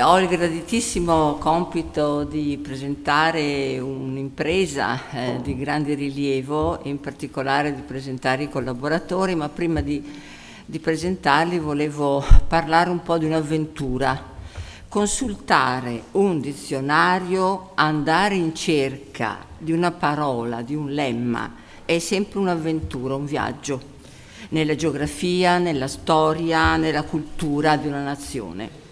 Ho il graditissimo compito di presentare un'impresa di grande rilievo, in particolare di presentare i collaboratori, ma prima di presentarli volevo parlare un po' di un'avventura. Consultare un dizionario, andare in cerca di una parola, di un lemma, è sempre un'avventura, un viaggio nella geografia, nella storia, nella cultura di una nazione.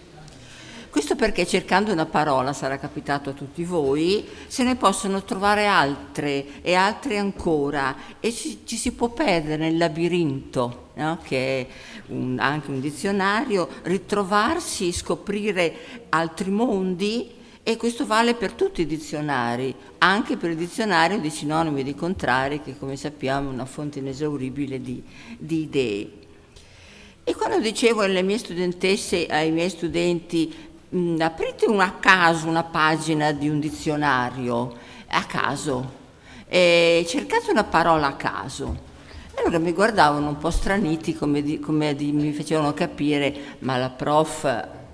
Questo perché cercando una parola, sarà capitato a tutti voi, se ne possono trovare altre e altre ancora e ci si può perdere nel labirinto, no? Che è anche un dizionario, ritrovarsi, scoprire altri mondi, e questo vale per tutti i dizionari, anche per il dizionario di sinonimi e di contrari, che come sappiamo è una fonte inesauribile di idee. E quando dicevo alle mie studentesse, ai miei studenti, aprite a caso una pagina di un dizionario, a caso, e cercate una parola a caso. E allora mi guardavano un po' straniti, mi facevano capire, ma la prof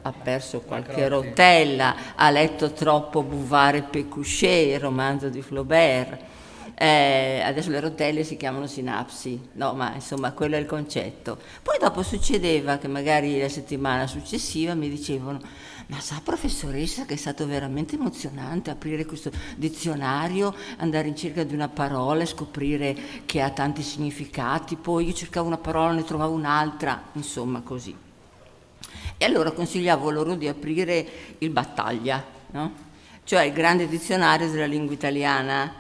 ha perso qualche rotella, ha letto troppo Bouvard e Pécuchet, il romanzo di Flaubert. Adesso le rotelle si chiamano sinapsi, no, ma insomma quello è il concetto. Poi dopo succedeva che magari la settimana successiva mi dicevano: ma sa professoressa che è stato veramente emozionante aprire questo dizionario, andare in cerca di una parola e scoprire che ha tanti significati, poi io cercavo una parola, ne trovavo un'altra, insomma così. E allora consigliavo loro di aprire il Battaglia, no? Cioè il grande dizionario della lingua italiana,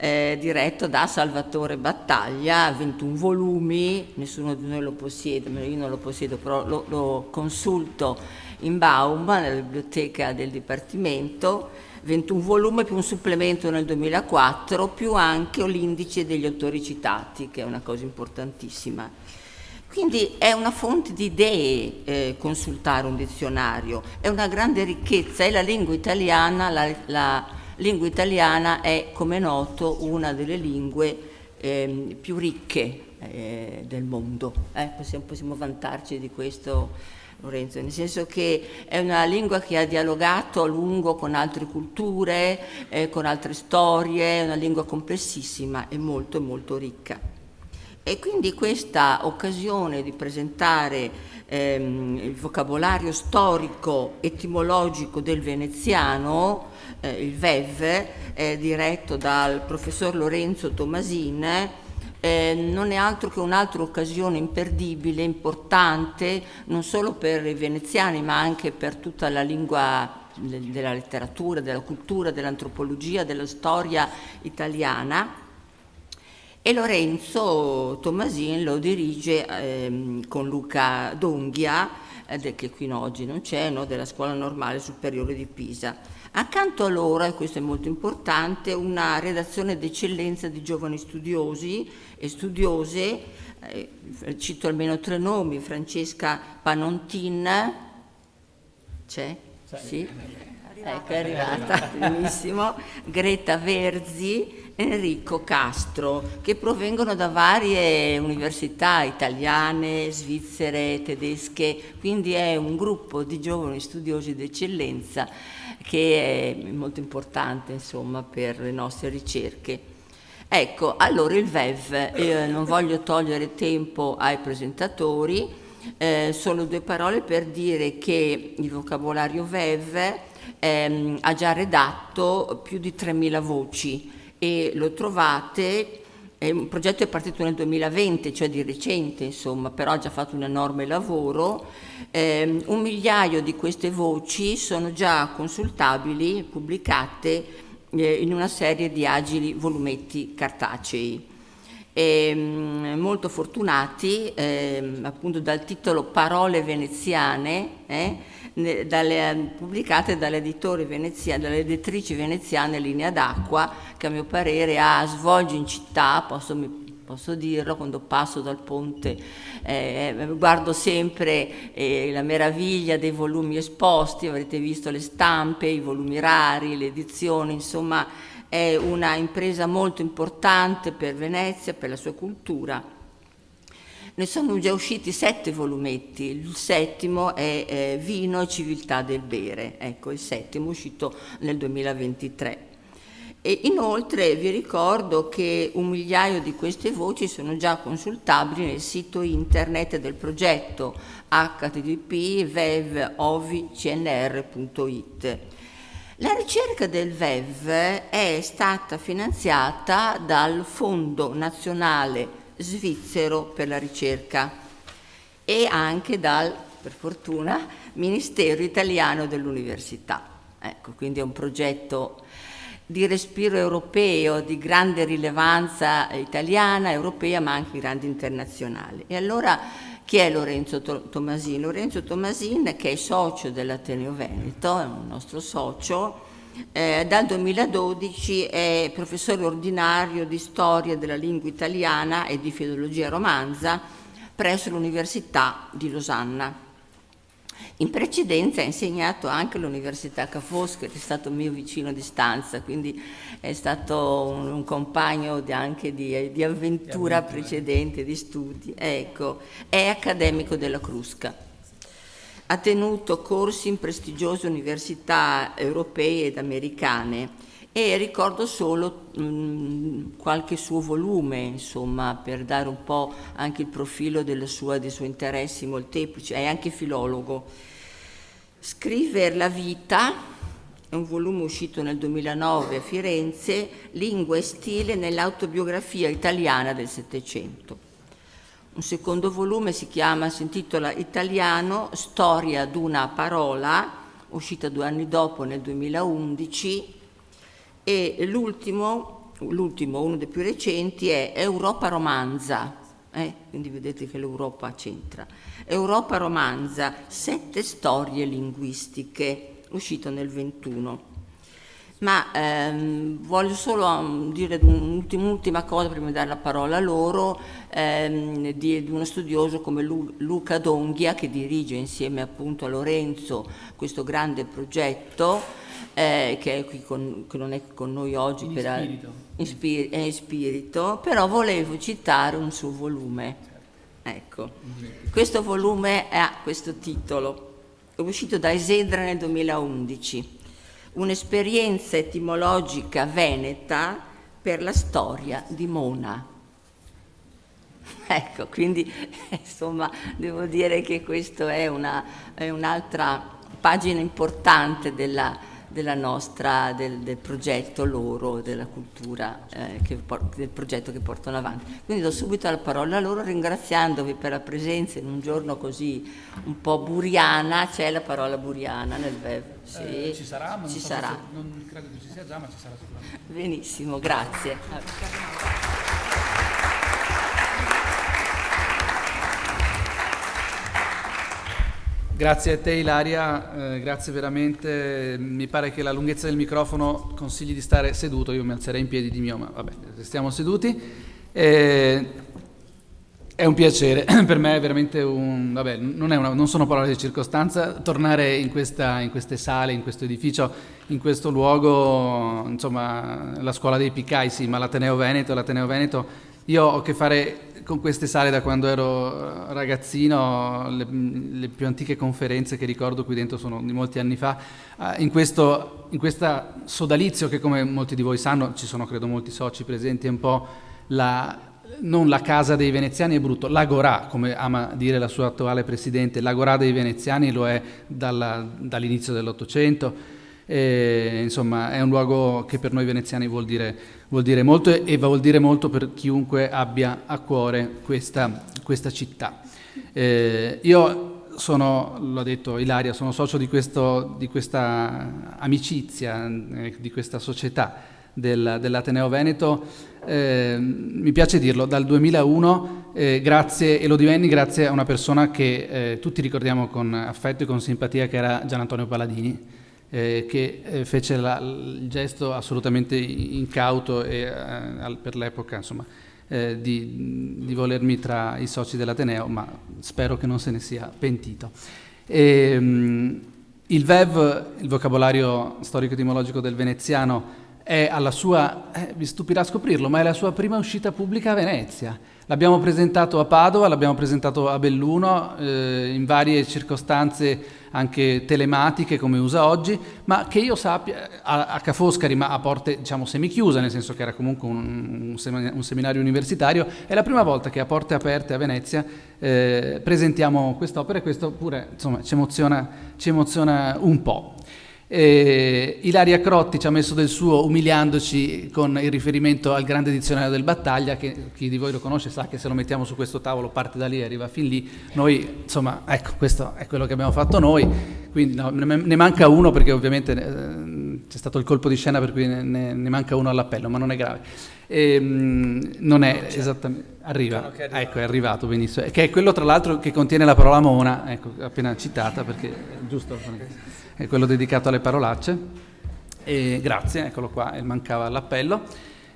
diretto da Salvatore Battaglia, 21 volumi, nessuno di noi lo possiede, io non lo possiedo, però lo consulto in Baum, nella biblioteca del Dipartimento, 21 volumi più un supplemento nel 2004, più anche l'indice degli autori citati, che è una cosa importantissima. Quindi è una fonte di idee consultare un dizionario, è una grande ricchezza, e la lingua italiana, la lingua italiana è, come è noto, una delle lingue più ricche del mondo. Possiamo vantarci di questo, Lorenzo, nel senso che è una lingua che ha dialogato a lungo con altre culture, con altre storie, è una lingua complessissima e molto molto ricca. E quindi questa occasione di presentare il vocabolario storico etimologico del veneziano, il VEV, diretto dal professor Lorenzo Tomasin, non è altro che un'altra occasione imperdibile, importante, non solo per i veneziani, ma anche per tutta la lingua della letteratura, della cultura, dell'antropologia, della storia italiana. E Lorenzo Tomasin lo dirige con Luca Donghia, che qui oggi non c'è, no, della Scuola Normale Superiore di Pisa. Accanto a loro, e questo è molto importante, una redazione d'eccellenza di giovani studiosi e studiose, cito almeno 3 nomi: Francesca Panontin, c'è? Sì, ecco, è arrivata, benissimo, Greta Verzi, Enrico Castro, che provengono da varie università italiane, svizzere, tedesche, quindi è un gruppo di giovani studiosi d'eccellenza che è molto importante, insomma, per le nostre ricerche. Ecco, allora il VEV, non voglio togliere tempo ai presentatori, solo 2 parole per dire che il vocabolario VEV ha già redatto più di 3.000 voci, e lo trovate, il progetto è partito nel 2020, cioè di recente, insomma, però ha già fatto un enorme lavoro. 1 migliaio di queste voci sono già consultabili, pubblicate in una serie di agili volumetti cartacei. Molto fortunati, appunto dal titolo Parole veneziane, pubblicate dalle editrici veneziane Linea d'Acqua, che a mio parere svolge in città, posso dirlo, quando passo dal ponte guardo sempre la meraviglia dei volumi esposti, avrete visto le stampe, i volumi rari, le edizioni, insomma è una impresa molto importante per Venezia, per la sua cultura. Ne sono già usciti 7 volumetti, il settimo è Vino e civiltà del bere, ecco, il settimo uscito nel 2023. E inoltre vi ricordo che 1 migliaio di queste voci sono già consultabili nel sito internet del progetto http://vev.ovicnr.it. La ricerca del VEV è stata finanziata dal Fondo Nazionale Svizzero per la Ricerca e anche dal, per fortuna, Ministero Italiano dell'Università. Ecco, quindi è un progetto di respiro europeo, di grande rilevanza italiana, europea, ma anche grande internazionale. E allora chi è Lorenzo Tomasin? Lorenzo Tomasin, che è socio dell'Ateneo Veneto, è un nostro socio, dal 2012 è professore ordinario di storia della lingua italiana e di filologia romanza presso l'Università di Losanna. In precedenza ha insegnato anche all'Università Ca' Foscari, è stato mio vicino di stanza, quindi è stato un compagno anche di avventura precedente, di studi. Ecco, è accademico della Crusca. Ha tenuto corsi in prestigiose università europee ed americane e ricordo solo qualche suo volume, insomma, per dare un po' anche il profilo dei suoi interessi molteplici. È anche filologo. Scrivere la vita è un volume uscito nel 2009 a Firenze, Lingua e stile nell'autobiografia italiana del Settecento. Un secondo volume si intitola Italiano, storia d'una parola, uscita 2 anni dopo, nel 2011, e l'ultimo, uno dei più recenti, è Europa romanza, quindi vedete che l'Europa c'entra. Europa romanza, 7 storie linguistiche, uscito nel 21. Ma voglio solo dire un'ultima cosa prima di dare la parola a loro, di uno studioso come Luca D'Onghia, che dirige insieme appunto a Lorenzo questo grande progetto, che è qui che non è con noi oggi è in spirito, però volevo citare un suo volume. Ecco, questo volume ha questo titolo, è uscito da Esedra nel 2011. Un'esperienza etimologica veneta per la storia di Mona. Ecco, quindi insomma devo dire che questo è un'altra pagina importante del progetto loro, della cultura, del progetto che portano avanti. Quindi do subito la parola a loro, ringraziandovi per la presenza in un giorno così un po' buriana. C'è la parola buriana nel VEV? Sì, ci sarà, ma ci sarà. Non credo che ci sia già, ma ci sarà sicuramente. Benissimo, grazie. Grazie a te Ilaria, grazie veramente. Mi pare che la lunghezza del microfono consigli di stare seduto, io mi alzerei in piedi di mio, ma vabbè, restiamo seduti. È un piacere, per me è veramente non sono parole di circostanza, tornare in queste sale, in questo edificio, in questo luogo, insomma, la scuola dei Picai, sì, ma l'Ateneo Veneto, io ho a che fare con queste sale da quando ero ragazzino, le più antiche conferenze che ricordo qui dentro sono di molti anni fa, in questa sodalizio che, come molti di voi sanno, ci sono credo molti soci presenti, è un po' non la casa dei veneziani, è brutto, l'agorà, come ama dire la sua attuale presidente, l'agorà dei veneziani lo è dall'inizio dell'Ottocento. Insomma, è un luogo che per noi veneziani vuol dire molto e vuol dire molto per chiunque abbia a cuore questa città. Io sono, l'ha detto Ilaria, sono socio di questa amicizia, di questa società dell'Ateneo Veneto. Mi piace dirlo, dal 2001, grazie, e lo divenni grazie a una persona che tutti ricordiamo con affetto e con simpatia, che era Gian Antonio Paladini, che fece il gesto assolutamente incauto e per l'epoca, insomma, di volermi tra i soci dell'Ateneo, ma spero che non se ne sia pentito. Il VEV, il vocabolario storico-etimologico del veneziano, è alla sua, vi stupirà scoprirlo, ma è la sua prima uscita pubblica a Venezia. L'abbiamo presentato a Padova, l'abbiamo presentato a Belluno, in varie circostanze anche telematiche come usa oggi, ma che io sappia, a Ca' Foscari, ma a porte diciamo semichiuse, nel senso che era comunque un seminario universitario, è la prima volta che a porte aperte a Venezia presentiamo quest'opera, e questo pure insomma ci emoziona un po'. Ilaria Crotti ci ha messo del suo umiliandoci con il riferimento al grande dizionario del Battaglia, che chi di voi lo conosce sa che se lo mettiamo su questo tavolo parte da lì e arriva fin lì. Noi insomma, ecco, questo è quello che abbiamo fatto noi, quindi no, ne manca uno perché ovviamente c'è stato il colpo di scena per cui ne manca uno all'appello, ma non è grave. Non è esattamente, arriva, ecco, è arrivato benissimo, che è quello tra l'altro che contiene la parola mona, ecco, appena citata, perché è giusto, è quello dedicato alle parolacce. Grazie, eccolo qua, mancava l'appello.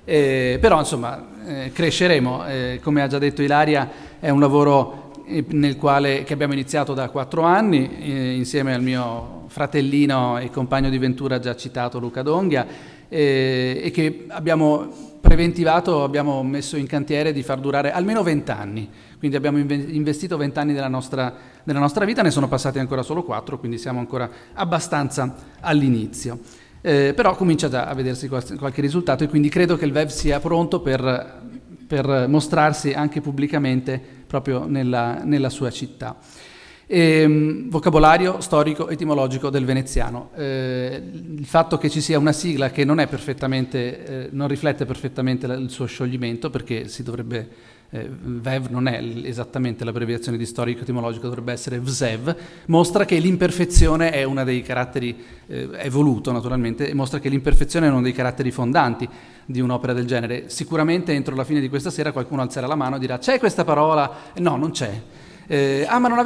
Però insomma cresceremo, come ha già detto Ilaria, è un lavoro che abbiamo iniziato da 4 anni insieme al mio fratellino e compagno di ventura già citato Luca D'Onghia, e che abbiamo preventivato, abbiamo messo in cantiere di far durare almeno 20 anni, quindi abbiamo investito 20 anni della nostra vita, ne sono passati ancora solo 4, quindi siamo ancora abbastanza all'inizio. Però comincia già a vedersi qualche risultato, e quindi credo che il VEV sia pronto per mostrarsi anche pubblicamente proprio nella sua città. Vocabolario storico etimologico del veneziano. Il fatto che ci sia una sigla che non è perfettamente, non riflette perfettamente il suo scioglimento, perché si dovrebbe VEV non è esattamente l'abbreviazione di storico etimologico, dovrebbe essere VSEV, mostra che l'imperfezione è uno dei caratteri, è voluto naturalmente, e mostra che l'imperfezione è uno dei caratteri fondanti di un'opera del genere. Sicuramente entro la fine di questa sera qualcuno alzerà la mano e dirà: c'è questa parola? No, non c'è. Ma non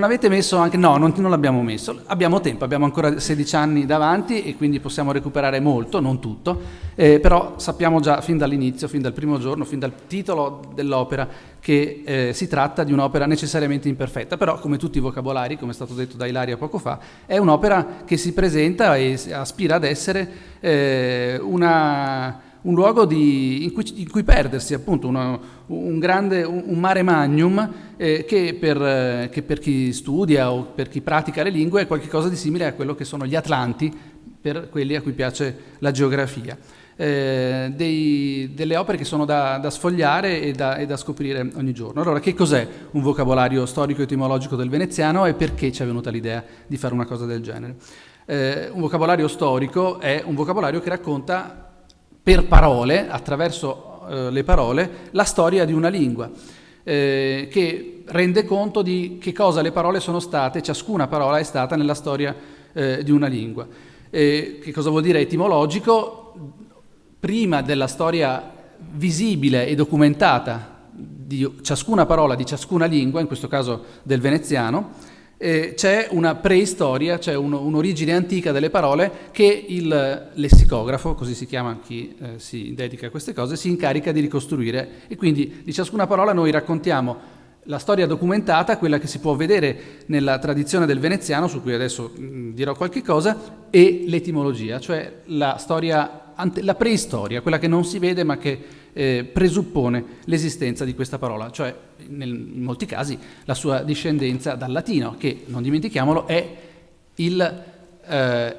avete messo anche... No, non l'abbiamo messo. Abbiamo tempo, abbiamo ancora 16 anni davanti e quindi possiamo recuperare molto, non tutto, però sappiamo già fin dall'inizio, fin dal primo giorno, fin dal titolo dell'opera, che si tratta di un'opera necessariamente imperfetta. Però, come tutti i vocabolari, come è stato detto da Ilaria poco fa, è un'opera che si presenta e aspira ad essere un luogo in cui perdersi, appunto, un mare magnum che per chi studia o per chi pratica le lingue è qualcosa di simile a quello che sono gli Atlanti per quelli a cui piace la geografia. Delle opere che sono da sfogliare e da scoprire ogni giorno. Allora, che cos'è un vocabolario storico-etimologico del veneziano e perché ci è venuta l'idea di fare una cosa del genere? Un vocabolario storico è un vocabolario che racconta per parole, attraverso le parole, la storia di una lingua, che rende conto di che cosa le parole sono state, ciascuna parola è stata nella storia di una lingua. Che cosa vuol dire etimologico? Prima della storia visibile e documentata di ciascuna parola, di ciascuna lingua, in questo caso del veneziano, c'è una preistoria, c'è un'origine antica delle parole che il lessicografo, così si chiama chi si dedica a queste cose, si incarica di ricostruire, e quindi di ciascuna parola noi raccontiamo la storia documentata, quella che si può vedere nella tradizione del veneziano, su cui adesso dirò qualche cosa, e l'etimologia, cioè la storia, la preistoria, quella che non si vede ma che presuppone l'esistenza di questa parola, cioè in molti casi la sua discendenza dal latino, che, non dimentichiamolo, è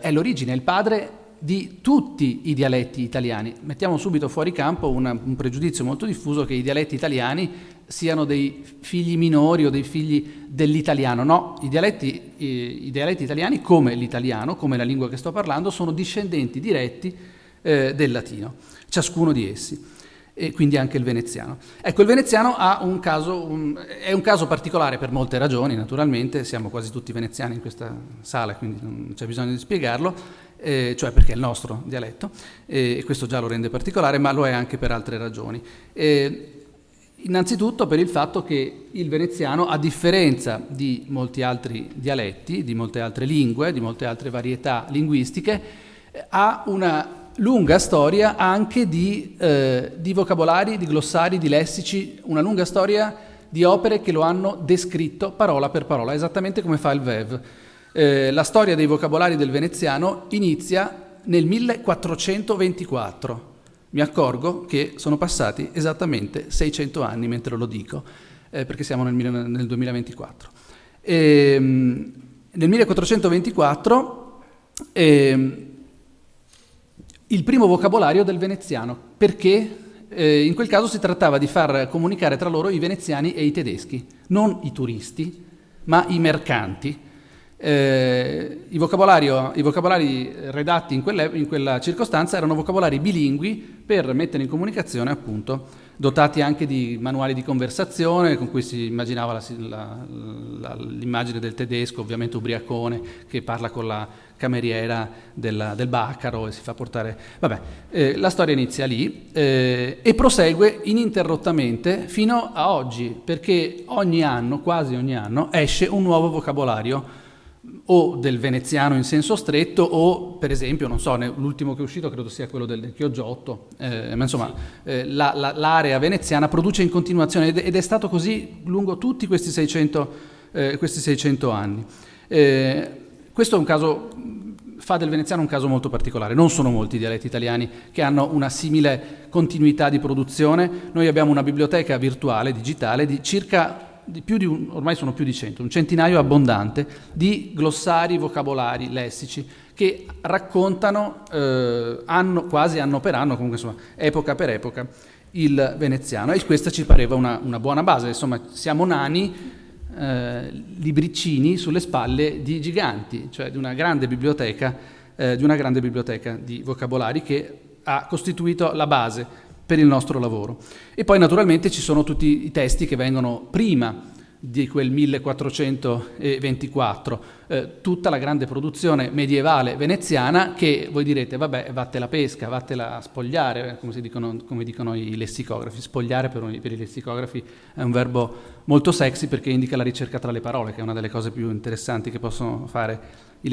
l'origine, è il padre di tutti i dialetti italiani. Mettiamo subito fuori campo un pregiudizio molto diffuso che i dialetti italiani siano dei figli minori o dei figli dell'italiano. No, i dialetti italiani, come l'italiano, come la lingua che sto parlando, sono discendenti diretti del latino, ciascuno di essi, e quindi anche il veneziano. Ecco, il veneziano ha è un caso particolare per molte ragioni, naturalmente, siamo quasi tutti veneziani in questa sala, quindi non c'è bisogno di spiegarlo, cioè perché è il nostro dialetto, e questo già lo rende particolare, ma lo è anche per altre ragioni. Innanzitutto per il fatto che il veneziano, a differenza di molti altri dialetti, di molte altre lingue, di molte altre varietà linguistiche, ha una lunga storia anche di vocabolari, di glossari, di lessici, una lunga storia di opere che lo hanno descritto parola per parola, esattamente come fa il VEV. La storia dei vocabolari del veneziano inizia nel 1424. Mi accorgo che sono passati esattamente 600 anni mentre lo dico, perché siamo nel 2024. Nel 1424 il primo vocabolario del veneziano, perché in quel caso si trattava di far comunicare tra loro i veneziani e i tedeschi, non i turisti, ma i mercanti. I vocabolari redatti in quella circostanza erano vocabolari bilingui per mettere in comunicazione, appunto, dotati anche di manuali di conversazione con cui si immaginava l'immagine del tedesco, ovviamente ubriacone, che parla con la cameriera del baccaro e si fa portare... Vabbè, la storia inizia lì e prosegue ininterrottamente fino a oggi, perché ogni anno, quasi ogni anno, esce un nuovo vocabolario o del veneziano in senso stretto o, per esempio, non so, l'ultimo che è uscito credo sia quello del Chioggiotto, ma insomma l'area veneziana produce in continuazione ed è stato così lungo tutti questi 600 anni. Questo è un caso, fa del veneziano un caso molto particolare. Non sono molti i dialetti italiani che hanno una simile continuità di produzione. Noi abbiamo una biblioteca virtuale, digitale, di circa ormai sono più di 100, un centinaio abbondante di glossari, vocabolari, lessici che raccontano quasi anno per anno, comunque insomma epoca per epoca, il veneziano, e questa ci pareva una buona base. Insomma, siamo nani, libricini sulle spalle di giganti, cioè di una grande biblioteca di vocabolari che ha costituito la base per il nostro lavoro. E poi naturalmente ci sono tutti i testi che vengono prima di quel 1424, tutta la grande produzione medievale veneziana che voi direte, vabbè, vattela pesca, vattela spogliare, come dicono i lessicografi. Spogliare per i lessicografi è un verbo molto sexy perché indica la ricerca tra le parole, che è una delle cose più interessanti che possono fare,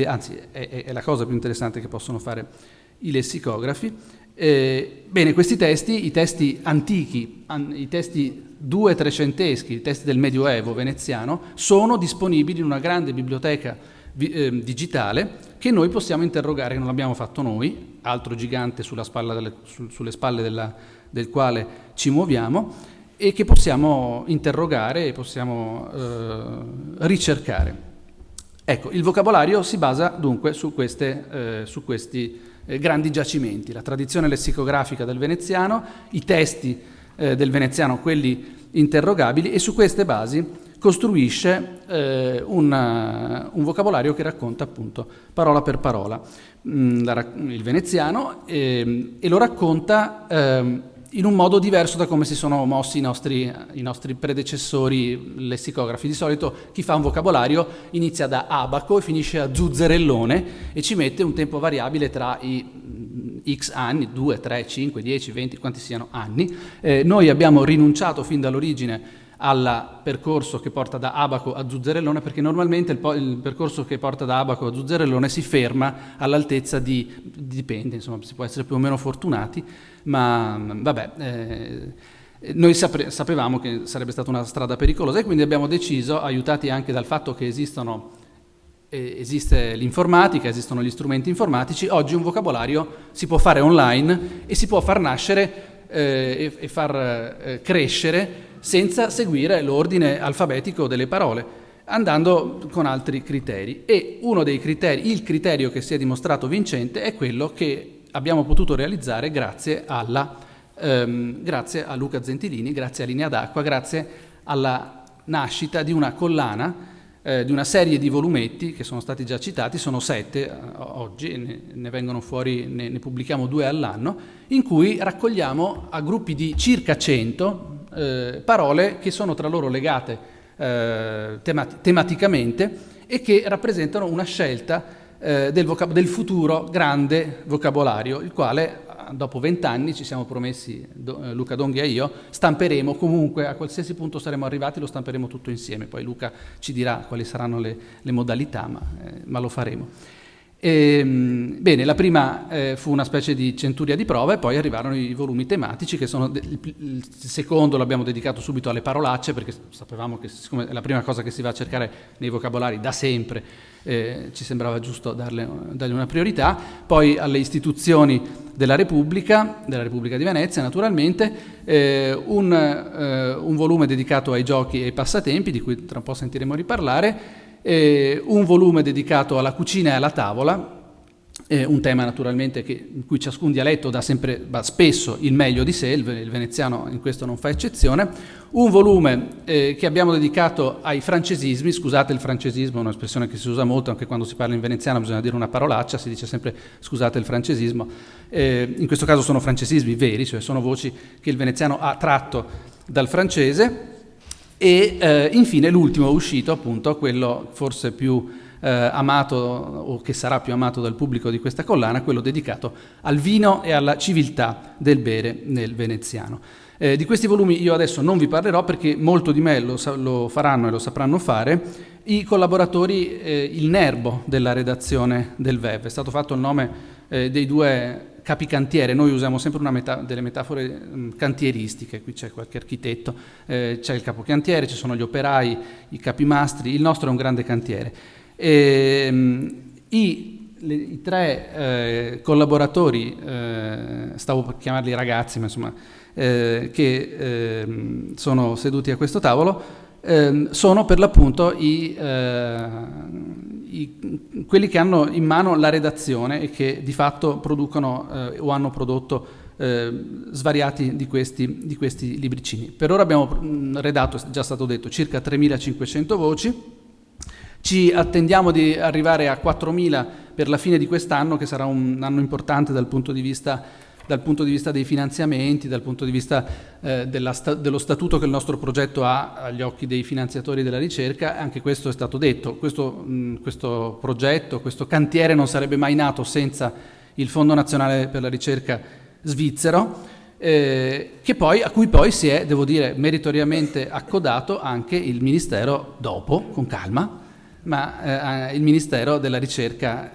anzi è la cosa più interessante che possono fare i lessicografi. Bene, questi testi, i testi antichi, i testi 200-300eschi, i testi del Medioevo veneziano, sono disponibili in una grande biblioteca digitale che noi possiamo interrogare, che non l'abbiamo fatto noi, altro gigante sulle spalle del quale ci muoviamo, e che possiamo interrogare e possiamo ricercare. Ecco, il vocabolario si basa dunque su questi grandi giacimenti, la tradizione lessicografica del veneziano, i testi del veneziano, quelli interrogabili, e su queste basi costruisce un vocabolario che racconta appunto parola per parola il veneziano e lo racconta in un modo diverso da come si sono mossi i nostri predecessori lessicografi. Di solito chi fa un vocabolario inizia da abaco e finisce a zuzzerellone e ci mette un tempo variabile tra i x anni, 2, 3, 5, 10, 20, quanti siano anni. Noi abbiamo rinunciato fin dall'origine al percorso che porta da abaco a zuzzerellone, perché normalmente il percorso che porta da abaco a zuzzerellone si ferma all'altezza dipende, insomma, si può essere più o meno fortunati, ma vabbè, noi sapevamo che sarebbe stata una strada pericolosa e quindi abbiamo deciso, aiutati anche dal fatto che esiste l'informatica, esistono gli strumenti informatici, oggi un vocabolario si può fare online e si può far nascere e far crescere senza seguire l'ordine alfabetico delle parole, andando con altri criteri. E uno dei criteri, il criterio che si è dimostrato vincente, è quello che abbiamo potuto realizzare grazie a Luca Zentilini, grazie a Linea d'Acqua, grazie alla nascita di una collana, di una serie di volumetti che sono stati già citati, sono 7 oggi, ne vengono fuori, ne pubblichiamo 2 all'anno, in cui raccogliamo a gruppi di circa 100 parole che sono tra loro legate tematicamente e che rappresentano una scelta del futuro grande vocabolario, il quale dopo 20 anni ci siamo promessi, Luca Donghi e io, stamperemo comunque, a qualsiasi punto saremo arrivati, lo stamperemo tutto insieme. Poi Luca ci dirà quali saranno le modalità, ma lo faremo. Bene, la prima fu una specie di centuria di prova e poi arrivarono i volumi tematici che sono il secondo l'abbiamo dedicato subito alle parolacce, perché sapevamo che siccome è la prima cosa che si va a cercare nei vocabolari da sempre, ci sembrava giusto dargli una priorità. Poi alle istituzioni della Repubblica di Venezia naturalmente, un volume dedicato ai giochi e ai passatempi, di cui tra un po' sentiremo riparlare, un volume dedicato alla cucina e alla tavola, un tema naturalmente in cui ciascun dialetto dà spesso il meglio di sé, il veneziano in questo non fa eccezione, un volume che abbiamo dedicato ai francesismi. Scusate il francesismo, è un'espressione che si usa molto, anche quando si parla in veneziano bisogna dire una parolaccia, si dice sempre scusate il francesismo, in questo caso sono francesismi veri, cioè sono voci che il veneziano ha tratto dal francese. E infine l'ultimo uscito, appunto, quello forse più amato o che sarà più amato dal pubblico di questa collana, quello dedicato al vino e alla civiltà del bere nel veneziano. Di questi volumi io adesso non vi parlerò perché molto di me lo faranno e lo sapranno fare i collaboratori, il nerbo della redazione del VEV. È stato fatto il nome dei due capicantiere. Noi usiamo sempre delle metafore cantieristiche. Qui c'è qualche architetto, c'è il capocantiere, ci sono gli operai, i capimastri. Il nostro è un grande cantiere. I tre collaboratori, stavo per chiamarli ragazzi, ma insomma, che sono seduti a questo tavolo, sono per l'appunto quelli che hanno in mano la redazione e che di fatto producono o hanno prodotto svariati di questi libricini. Per ora abbiamo redatto, è già stato detto, circa 3.500 voci. Ci attendiamo di arrivare a 4.000 per la fine di quest'anno, che sarà un anno importante dal punto di vista dei finanziamenti, dal punto di vista dello statuto che il nostro progetto ha agli occhi dei finanziatori della ricerca. Anche questo è stato detto. Questo progetto, questo cantiere non sarebbe mai nato senza il Fondo Nazionale per la Ricerca svizzero, a cui poi si è, devo dire, meritoriamente accodato anche il Ministero dopo, con calma, ma il Ministero della Ricerca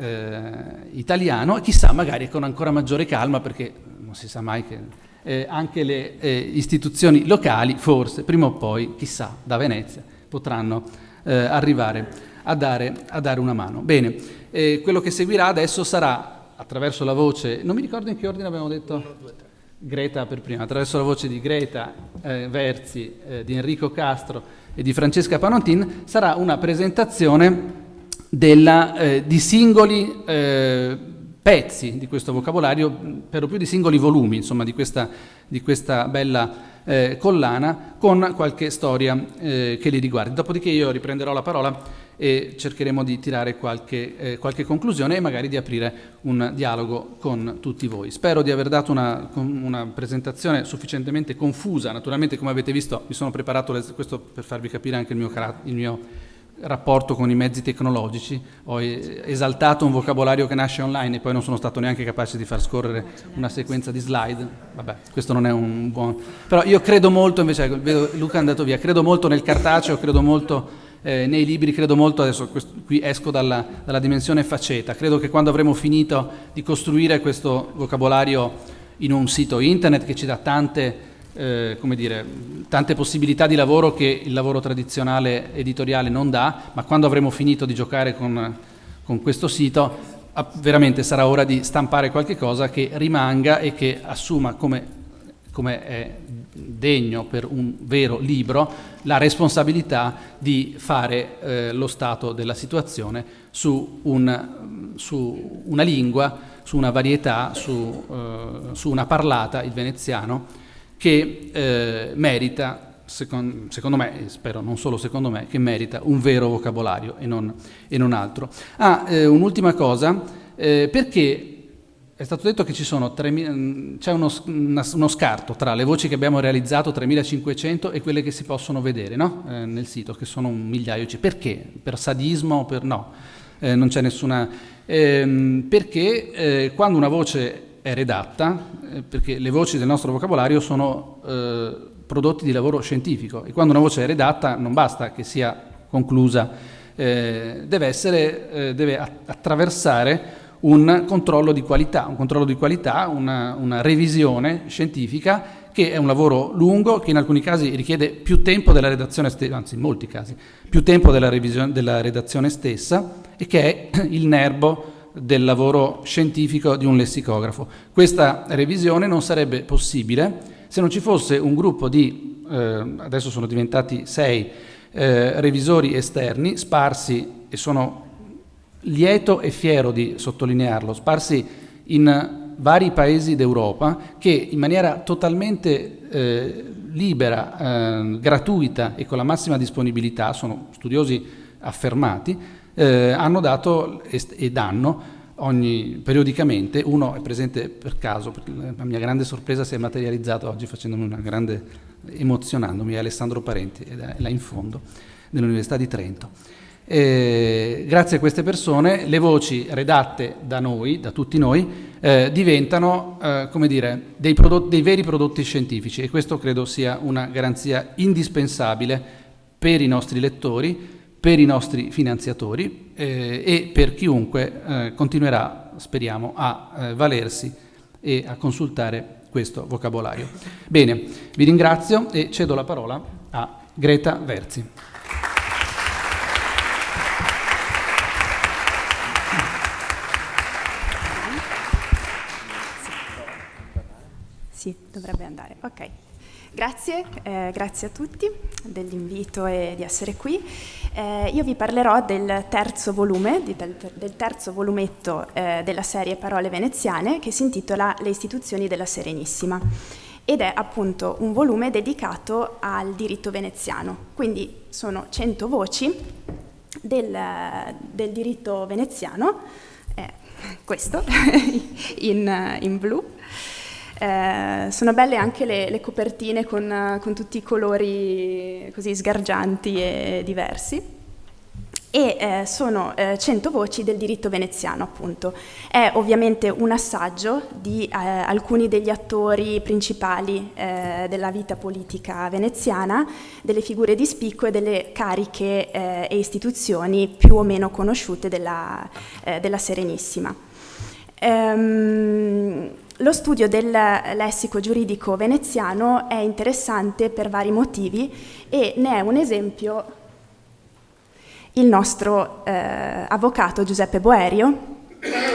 italiano, e chissà magari con ancora maggiore calma, perché non si sa mai che anche le istituzioni locali forse prima o poi, chissà, da Venezia potranno arrivare a dare una mano. Bene, quello che seguirà adesso sarà attraverso la voce, non mi ricordo in che ordine abbiamo detto, Greta per prima, attraverso la voce di Greta Verzi, di Enrico Castro e di Francesca Panottin, sarà una presentazione di singoli pezzi di questo vocabolario, per lo più di singoli volumi, insomma, di questa bella collana, con qualche storia che li riguardi. Dopodiché io riprenderò la parola e cercheremo di tirare qualche conclusione e magari di aprire un dialogo con tutti voi. Spero di aver dato una presentazione sufficientemente confusa. Naturalmente, come avete visto, mi sono preparato questo per farvi capire anche il mio rapporto con i mezzi tecnologici. Ho esaltato un vocabolario che nasce online e poi non sono stato neanche capace di far scorrere una sequenza di slide. Vabbè, questo non è un buon... Però io credo molto, invece, vedo Luca è andato via, credo molto nel cartaceo, credo molto nei libri, credo molto, adesso qui esco dalla dimensione faceta, credo che quando avremo finito di costruire questo vocabolario in un sito internet che ci dà tante possibilità di lavoro che il lavoro tradizionale editoriale non dà, ma quando avremo finito di giocare con questo sito, veramente sarà ora di stampare qualche cosa che rimanga e che assuma come è degno per un vero libro la responsabilità di fare lo stato della situazione su una lingua, su una varietà, su una parlata, il veneziano, che merita, secondo me, spero non solo secondo me, che merita un vero vocabolario e non altro. Un'ultima cosa, perché è stato detto che c'è uno scarto tra le voci che abbiamo realizzato, 3.500, e quelle che si possono vedere, no? Nel sito, che sono 1.000.000. Perché? Per sadismo? No, non c'è nessuna... perché quando una voce è redatta, perché le voci del nostro vocabolario sono prodotti di lavoro scientifico, e quando una voce è redatta non basta che sia conclusa deve attraversare un controllo di qualità, una revisione scientifica, che è un lavoro lungo, che in alcuni casi richiede più tempo della redazione stessa, anzi in molti casi più tempo della redazione stessa, e che è il nerbo del lavoro scientifico di un lessicografo. Questa revisione non sarebbe possibile se non ci fosse un gruppo di, adesso sono diventati 6 revisori esterni, sparsi, e sono lieto e fiero di sottolinearlo, sparsi in vari paesi d'Europa, che in maniera totalmente libera, gratuita e con la massima disponibilità, sono studiosi affermati, hanno dato e danno periodicamente. Uno è presente per caso, perché la mia grande sorpresa si è materializzata oggi facendomi emozionandomi, è Alessandro Parenti, ed è là in fondo, dell'Università di Trento. Grazie a queste persone le voci redatte da noi, da tutti noi, diventano dei veri prodotti scientifici, e questo credo sia una garanzia indispensabile per i nostri lettori, per i nostri finanziatori e per chiunque continuerà, speriamo, a valersi e a consultare questo vocabolario. Bene, vi ringrazio e cedo la parola a Greta Verzi. Sì, dovrebbe andare. Ok. Grazie a tutti dell'invito e di essere qui. Io vi parlerò del terzo volume, del terzo volumetto della serie Parole veneziane, che si intitola Le istituzioni della Serenissima, ed è appunto un volume dedicato al diritto veneziano. Quindi sono 100 voci del diritto veneziano, questo in blu. Sono belle anche le copertine con tutti i colori così sgargianti e diversi, e sono 100 voci del diritto veneziano, appunto. È ovviamente un assaggio di alcuni degli attori principali della vita politica veneziana, delle figure di spicco e delle cariche e istituzioni più o meno conosciute della Serenissima. Lo studio del lessico giuridico veneziano è interessante per vari motivi, e ne è un esempio il nostro avvocato Giuseppe Boerio,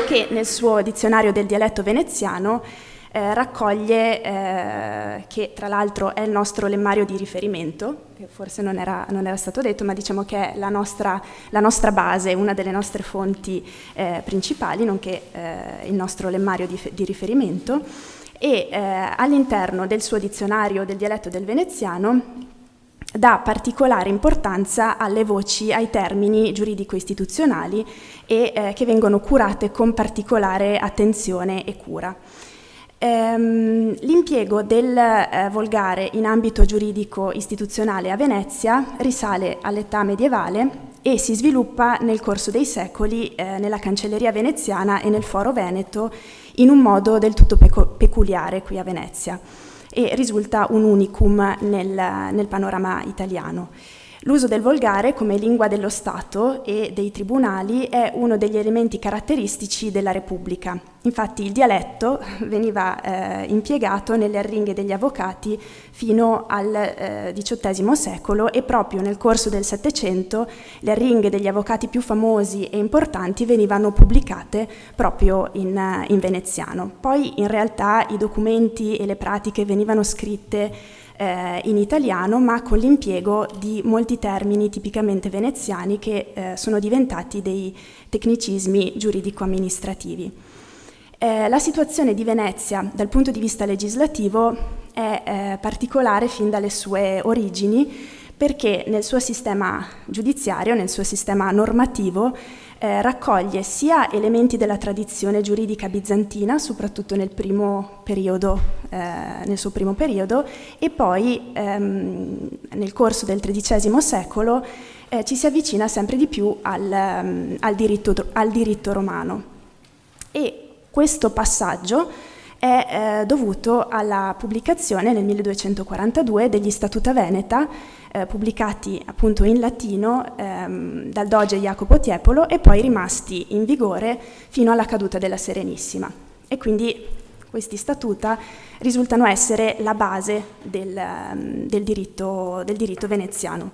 che nel suo dizionario del dialetto veneziano raccoglie, che tra l'altro è il nostro lemmario di riferimento, che forse non era stato detto, ma diciamo che è la nostra base, una delle nostre fonti principali, nonché il nostro lemmario di riferimento, e all'interno del suo dizionario del dialetto del veneziano dà particolare importanza alle voci, ai termini giuridico-istituzionali, e che vengono curate con particolare attenzione e cura. L'impiego del volgare in ambito giuridico istituzionale a Venezia risale all'età medievale e si sviluppa nel corso dei secoli nella cancelleria veneziana e nel foro veneto in un modo del tutto peculiare qui a Venezia, e risulta un unicum nel panorama italiano. L'uso del volgare come lingua dello Stato e dei tribunali è uno degli elementi caratteristici della Repubblica. Infatti il dialetto veniva impiegato nelle arringhe degli avvocati fino al XVIII secolo, e proprio nel corso del Settecento le arringhe degli avvocati più famosi e importanti venivano pubblicate proprio in veneziano. Poi in realtà i documenti e le pratiche venivano scritte in italiano, ma con l'impiego di molti termini tipicamente veneziani che sono diventati dei tecnicismi giuridico-amministrativi. La situazione di Venezia dal punto di vista legislativo è particolare fin dalle sue origini, perché nel suo sistema giudiziario, nel suo sistema normativo, raccoglie sia elementi della tradizione giuridica bizantina, soprattutto nel suo primo periodo, e poi nel corso del XIII secolo ci si avvicina sempre di più al diritto romano. E questo passaggio è dovuto alla pubblicazione nel 1242 degli Statuta Veneta, pubblicati appunto in latino dal doge Jacopo Tiepolo e poi rimasti in vigore fino alla caduta della Serenissima. E quindi questi statuta risultano essere la base del diritto veneziano.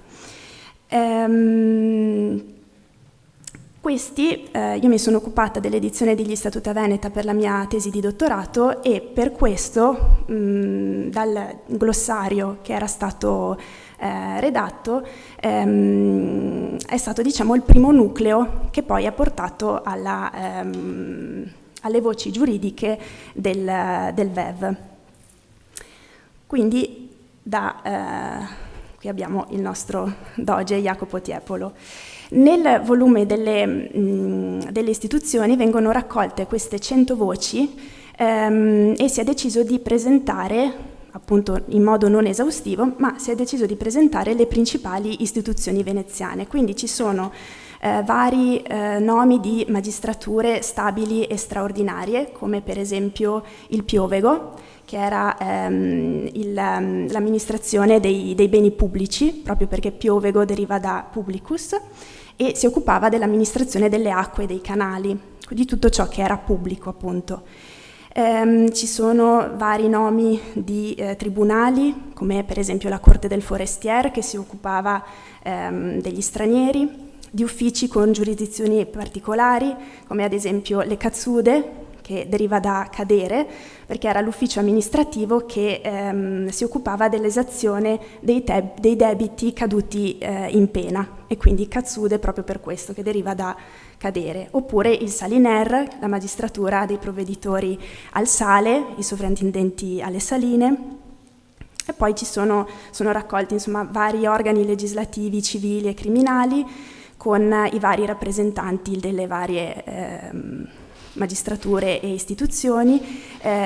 Io mi sono occupata dell'edizione degli Statuta Veneta per la mia tesi di dottorato e per questo dal glossario che era stato redatto è stato, diciamo, il primo nucleo che poi ha portato alle voci giuridiche del VEV. Quindi qui abbiamo il nostro doge Jacopo Tiepolo. Nel volume delle istituzioni vengono raccolte queste 100 voci e si è deciso di presentare, appunto in modo non esaustivo, ma si è deciso di presentare le principali istituzioni veneziane. Quindi ci sono vari nomi di magistrature stabili e straordinarie, come per esempio il Piovego, che era l'amministrazione dei beni pubblici, proprio perché Piovego deriva da publicus, e si occupava dell'amministrazione delle acque e dei canali, di tutto ciò che era pubblico, appunto. Ci sono vari nomi di tribunali, come per esempio la Corte del Forestier, che si occupava degli stranieri, di uffici con giurisdizioni particolari, come ad esempio le cazzude, che deriva da cadere, perché era l'ufficio amministrativo che si occupava dell'esazione dei debiti caduti in pena, e quindi cazzude proprio per questo, che deriva da cadere. Oppure il Saliner, la magistratura dei provveditori al sale, i sovrintendenti alle saline, e poi sono raccolti, insomma, vari organi legislativi, civili e criminali, con i vari rappresentanti delle varie magistrature e istituzioni,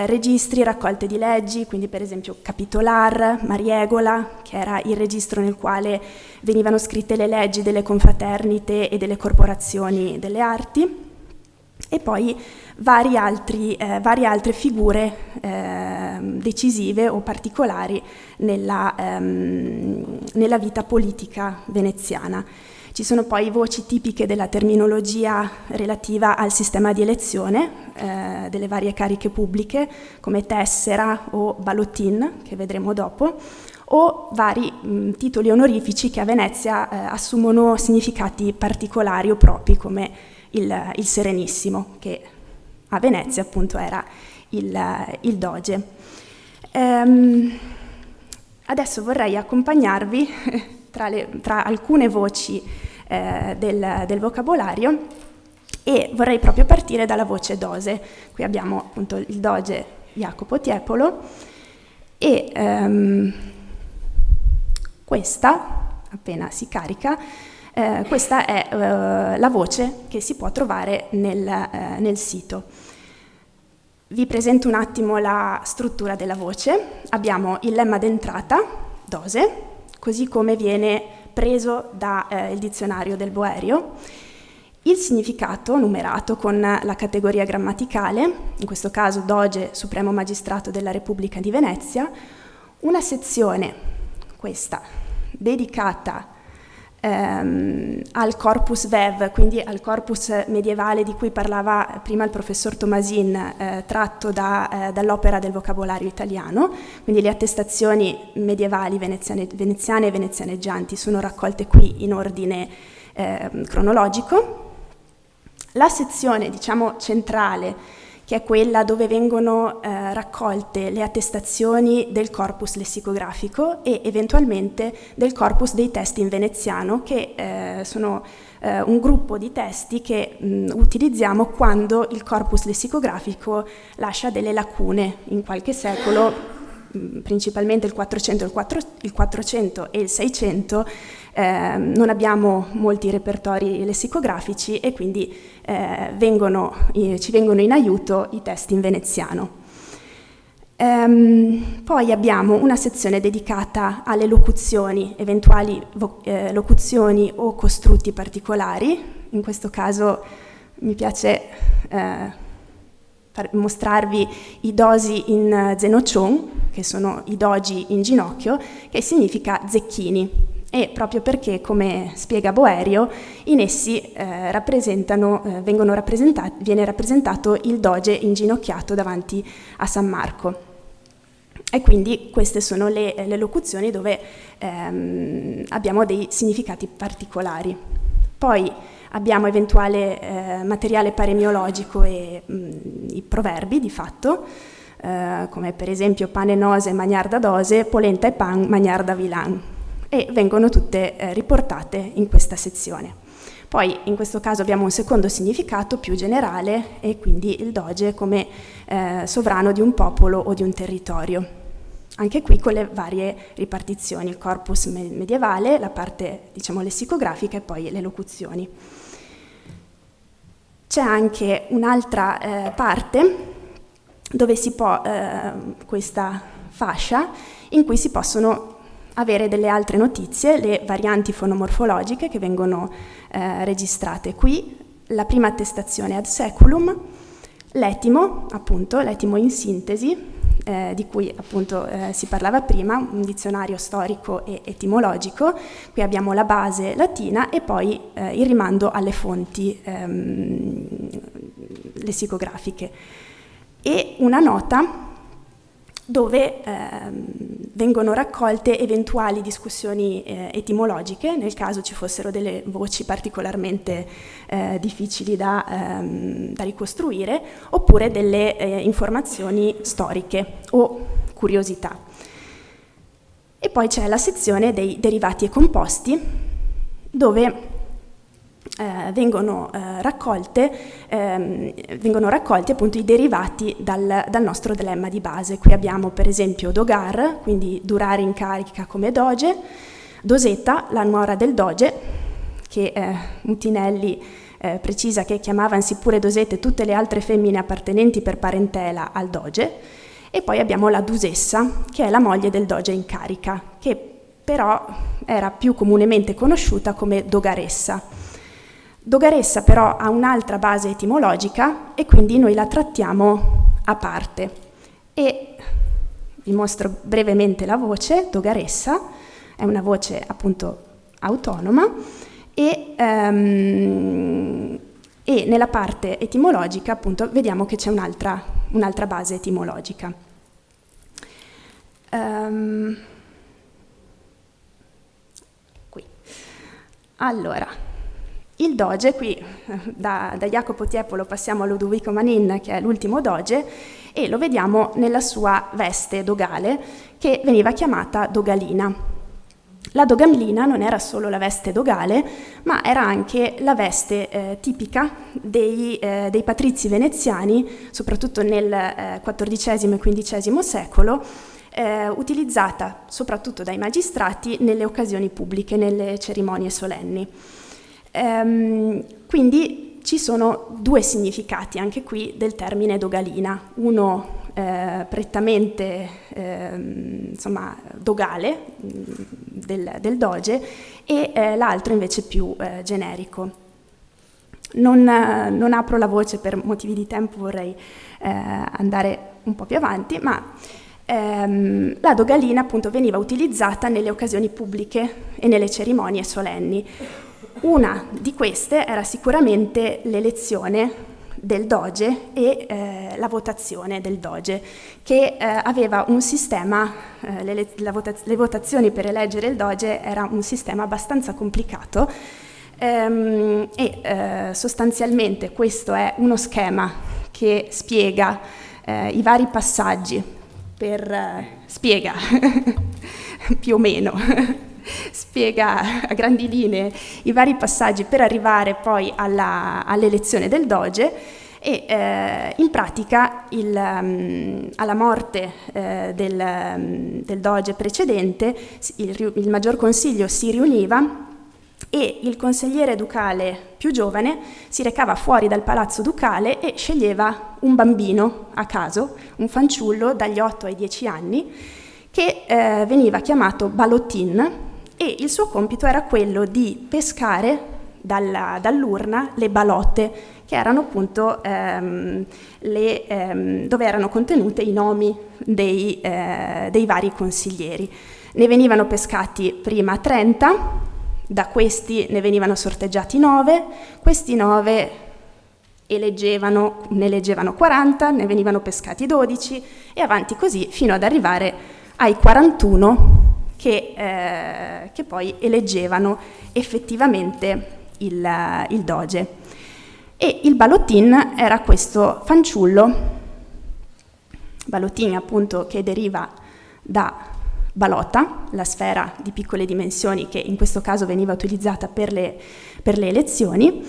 registri, raccolte di leggi, quindi per esempio capitolar, mariegola, che era il registro nel quale venivano scritte le leggi delle confraternite e delle corporazioni delle arti, e poi varie altre figure decisive o particolari nella vita politica veneziana. Ci sono poi voci tipiche della terminologia relativa al sistema di elezione delle varie cariche pubbliche, come tessera o ballotin, che vedremo dopo, o vari titoli onorifici che a Venezia assumono significati particolari o propri, come il Serenissimo, che a Venezia appunto era il doge. Adesso vorrei accompagnarvi tra alcune voci del vocabolario, e vorrei proprio partire dalla voce dose. Qui abbiamo appunto il doge Jacopo Tiepolo e questa, appena si carica, questa è la voce che si può trovare nel sito. Vi presento un attimo la struttura della voce. Abbiamo il lemma d'entrata, dose, così come viene preso dal dizionario del Boerio, il significato numerato con la categoria grammaticale, in questo caso doge supremo magistrato della Repubblica di Venezia, una sezione, questa, dedicata al corpus VEV, quindi al corpus medievale di cui parlava prima il professor Tomasin, tratto dall'opera del vocabolario italiano. Quindi le attestazioni medievali veneziane e venezianeggianti sono raccolte qui in ordine cronologico. La sezione, diciamo, centrale, che è quella dove vengono raccolte le attestazioni del corpus lessicografico e eventualmente del corpus dei testi in veneziano, che sono un gruppo di testi che utilizziamo quando il corpus lessicografico lascia delle lacune in qualche secolo, principalmente il 400 e il 600. Non abbiamo molti repertori lessicografici e quindi ci vengono in aiuto i testi in veneziano. Poi abbiamo una sezione dedicata alle locuzioni, eventuali locuzioni o costrutti particolari. In questo caso mi piace mostrarvi i dosi in Zenochon, che sono i doji in ginocchio, che significa zecchini, e proprio perché, come spiega Boerio, in essi viene rappresentato il doge inginocchiato davanti a San Marco. E quindi queste sono le locuzioni dove abbiamo dei significati particolari. Poi abbiamo eventuale materiale paremiologico e i proverbi di fatto, come per esempio pane nose magnar da dose, polenta e pan magnar da vilan, e vengono tutte riportate in questa sezione. Poi in questo caso abbiamo un secondo significato più generale, e quindi il doge come sovrano di un popolo o di un territorio. Anche qui con le varie ripartizioni, il corpus medievale, la parte diciamo lessicografica e poi le locuzioni. C'è anche un'altra parte dove si può, questa fascia, in cui si possono avere delle altre notizie, le varianti fonomorfologiche che vengono registrate qui, la prima attestazione ad seculum, l'etimo, appunto, l'etimo in sintesi, di cui appunto si parlava prima, un dizionario storico e etimologico. Qui abbiamo la base latina e poi il rimando alle fonti lessicografiche, e una nota dove vengono raccolte eventuali discussioni etimologiche, nel caso ci fossero delle voci particolarmente difficili da ricostruire, oppure delle informazioni storiche o curiosità. E poi c'è la sezione dei derivati e composti, dove vengono raccolti appunto i derivati dal nostro dilemma di base. Qui abbiamo per esempio dogar, quindi durare in carica come doge, doseta, la nuora del doge, che Mutinelli precisa che chiamavansi pure dosete tutte le altre femmine appartenenti per parentela al doge, e poi abbiamo la dusessa, che è la moglie del doge in carica, che però era più comunemente conosciuta come dogaressa. Dogaressa però ha un'altra base etimologica e quindi noi la trattiamo a parte. E vi mostro brevemente la voce. Dogaressa è una voce appunto autonoma, e nella parte etimologica appunto vediamo che c'è un'altra base etimologica. Qui. Allora, il doge, qui da Jacopo Tiepolo passiamo a Ludovico Manin, che è l'ultimo doge, e lo vediamo nella sua veste dogale, che veniva chiamata dogalina. La dogalina non era solo la veste dogale, ma era anche la veste tipica dei patrizi veneziani, soprattutto nel XIV e XV secolo, utilizzata soprattutto dai magistrati nelle occasioni pubbliche, nelle cerimonie solenni. Quindi ci sono due significati anche qui del termine dogalina, uno prettamente dogale del doge, e l'altro invece più generico. Non apro la voce per motivi di tempo, vorrei andare un po' più avanti, ma la dogalina appunto veniva utilizzata nelle occasioni pubbliche e nelle cerimonie solenni. Una di queste era sicuramente l'elezione del doge e la votazione del doge, che aveva un sistema, le votazioni per eleggere il doge era un sistema abbastanza complicato, e sostanzialmente questo è uno schema che spiega i vari passaggi spiega più o meno spiega a grandi linee i vari passaggi per arrivare poi all'elezione del doge, e in pratica alla morte del doge precedente il Maggior Consiglio si riuniva, e il consigliere ducale più giovane si recava fuori dal palazzo ducale e sceglieva un bambino a caso, un fanciullo dagli 8 ai 10 anni, che veniva chiamato ballotin, e il suo compito era quello di pescare dall'urna le balotte, che erano appunto dove erano contenute i nomi dei vari consiglieri. Ne venivano pescati prima 30, da questi ne venivano sorteggiati 9, questi 9 ne eleggevano 40, ne venivano pescati 12 e avanti così fino ad arrivare ai 41 che poi eleggevano effettivamente il doge. E il ballotin era questo fanciullo, ballotin appunto che deriva da balota, la sfera di piccole dimensioni che in questo caso veniva utilizzata per le elezioni,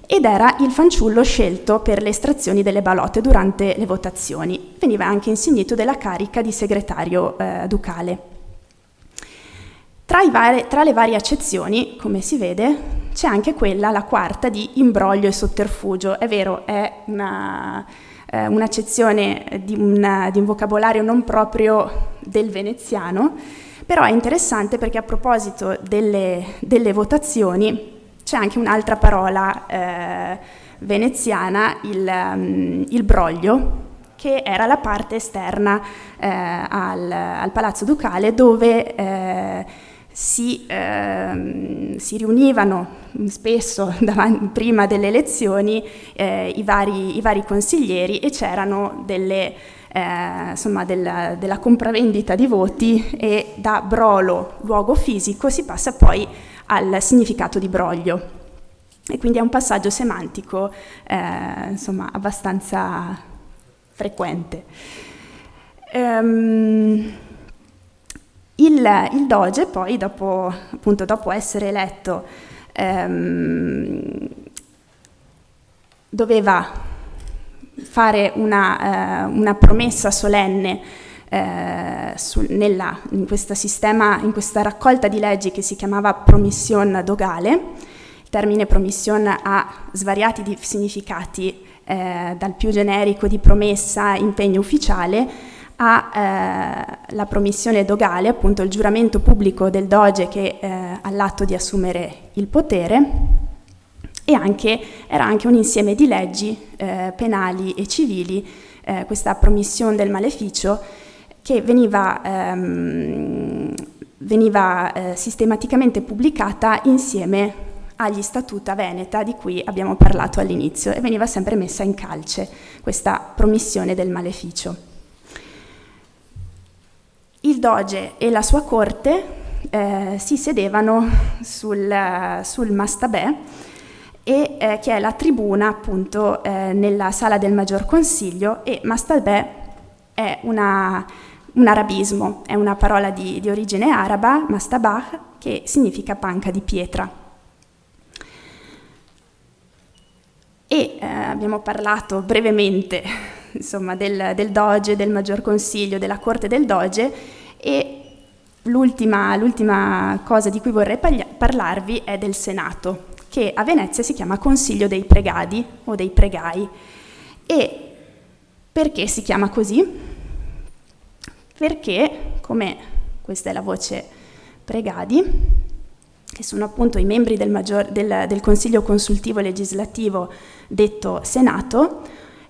ed era il fanciullo scelto per le estrazioni delle balotte durante le votazioni. Veniva anche insignito della carica di segretario ducale. Tra le varie accezioni, come si vede, c'è anche quella, la quarta, di imbroglio e sotterfugio. È vero, è un'accezione di un vocabolario non proprio del veneziano, però è interessante perché a proposito delle votazioni c'è anche un'altra parola veneziana, il broglio, che era la parte esterna al Palazzo Ducale, dove si riunivano spesso prima delle elezioni i vari consiglieri, e c'erano della compravendita di voti, e da brolo, luogo fisico, si passa poi al significato di broglio, e quindi è un passaggio semantico abbastanza frequente. Il doge poi, dopo essere eletto, doveva fare una promessa solenne in questa raccolta di leggi che si chiamava promission dogale. Il termine promission ha svariati significati, dal più generico di promessa, impegno ufficiale, la promissione dogale, appunto il giuramento pubblico del doge che all'atto di assumere il potere, e era anche un insieme di leggi penali e civili, questa promission del maleficio, che veniva sistematicamente pubblicata insieme agli Statuta Veneta di cui abbiamo parlato all'inizio, e veniva sempre messa in calce questa promissione del maleficio. Il doge e la sua corte si sedevano sul mastabè, che è la tribuna appunto nella sala del Maggior Consiglio, e mastabè è un arabismo, è una parola di origine araba, mastabah, che significa panca di pietra. E abbiamo parlato brevemente del doge, del Maggior Consiglio, della corte del doge, e l'ultima cosa di cui vorrei parlarvi è del Senato, che a Venezia si chiama Consiglio dei Pregadi o dei Pregai. E perché si chiama così? Perché, questa è la voce Pregadi, che sono appunto i membri del Consiglio Consultivo Legislativo detto Senato,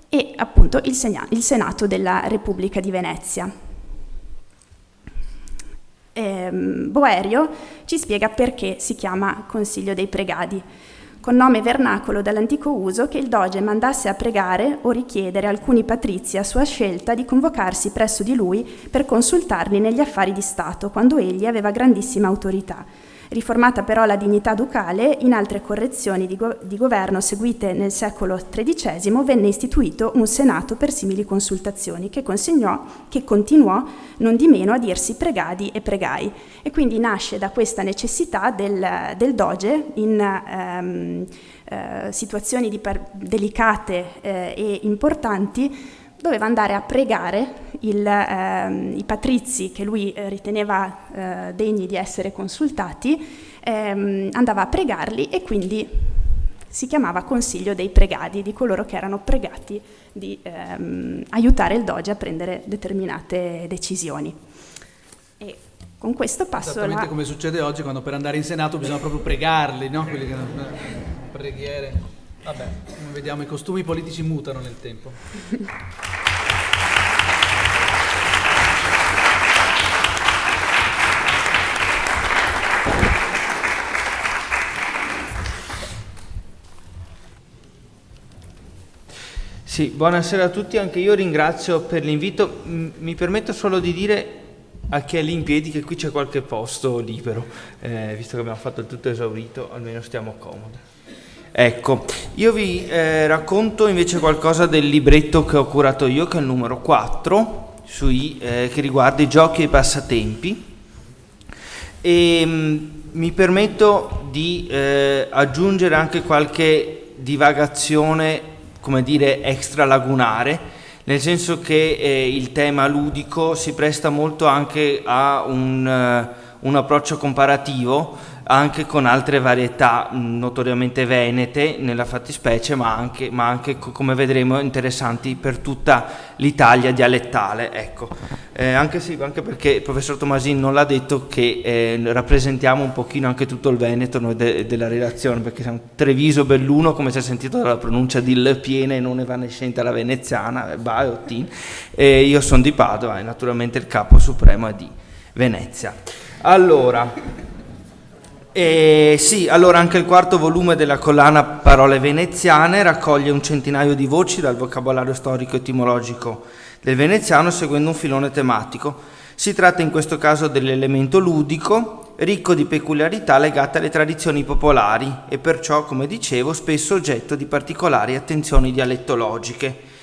e appunto il Senato della Repubblica di Venezia. Boerio ci spiega perché si chiama Consiglio dei Pregadi, con nome vernacolo dall'antico uso che il doge mandasse a pregare o richiedere alcuni patrizi a sua scelta di convocarsi presso di lui per consultarli negli affari di Stato, quando egli aveva grandissima autorità. Riformata però la dignità ducale, in altre correzioni di governo seguite nel secolo XIII, venne istituito un senato per simili consultazioni, che continuò non di meno a dirsi pregadi e pregai, e quindi nasce da questa necessità del doge in situazioni delicate e importanti. Doveva andare a pregare i patrizi che lui riteneva degni di essere consultati, andava a pregarli, e quindi si chiamava Consiglio dei Pregadi, di coloro che erano pregati di aiutare il doge a prendere determinate decisioni. E con questo passo esattamente come succede oggi, quando per andare in Senato bisogna proprio pregarli, no? Quelli che preghiere. Vabbè, come vediamo i costumi politici mutano nel tempo. Sì, buonasera a tutti, anche io ringrazio per l'invito. Mi permetto solo di dire a chi è lì in piedi che qui c'è qualche posto libero, visto che abbiamo fatto il tutto esaurito, almeno stiamo comodi. Ecco, io vi racconto invece qualcosa del libretto che ho curato io, che è il numero 4, che riguarda i giochi e i passatempi, e mi permetto di aggiungere anche qualche divagazione, come dire, extralagunare, nel senso che il tema ludico si presta molto anche a un approccio comparativo anche con altre varietà notoriamente venete nella fattispecie, ma anche come vedremo interessanti per tutta l'Italia dialettale, ecco. Anche perché il professor Tomasin non l'ha detto che rappresentiamo un pochino anche tutto il Veneto noi della relazione, perché siamo Treviso, Belluno, come si è sentito dalla pronuncia di L piena e non evanescente alla veneziana, Baiotin, e io sono di Padova e naturalmente il capo supremo è di Venezia. Allora, allora anche il quarto volume della collana Parole veneziane raccoglie un centinaio di voci dal vocabolario storico-etimologico del veneziano seguendo un filone tematico. Si tratta in questo caso dell'elemento ludico, ricco di peculiarità legate alle tradizioni popolari e perciò, come dicevo, spesso oggetto di particolari attenzioni dialettologiche.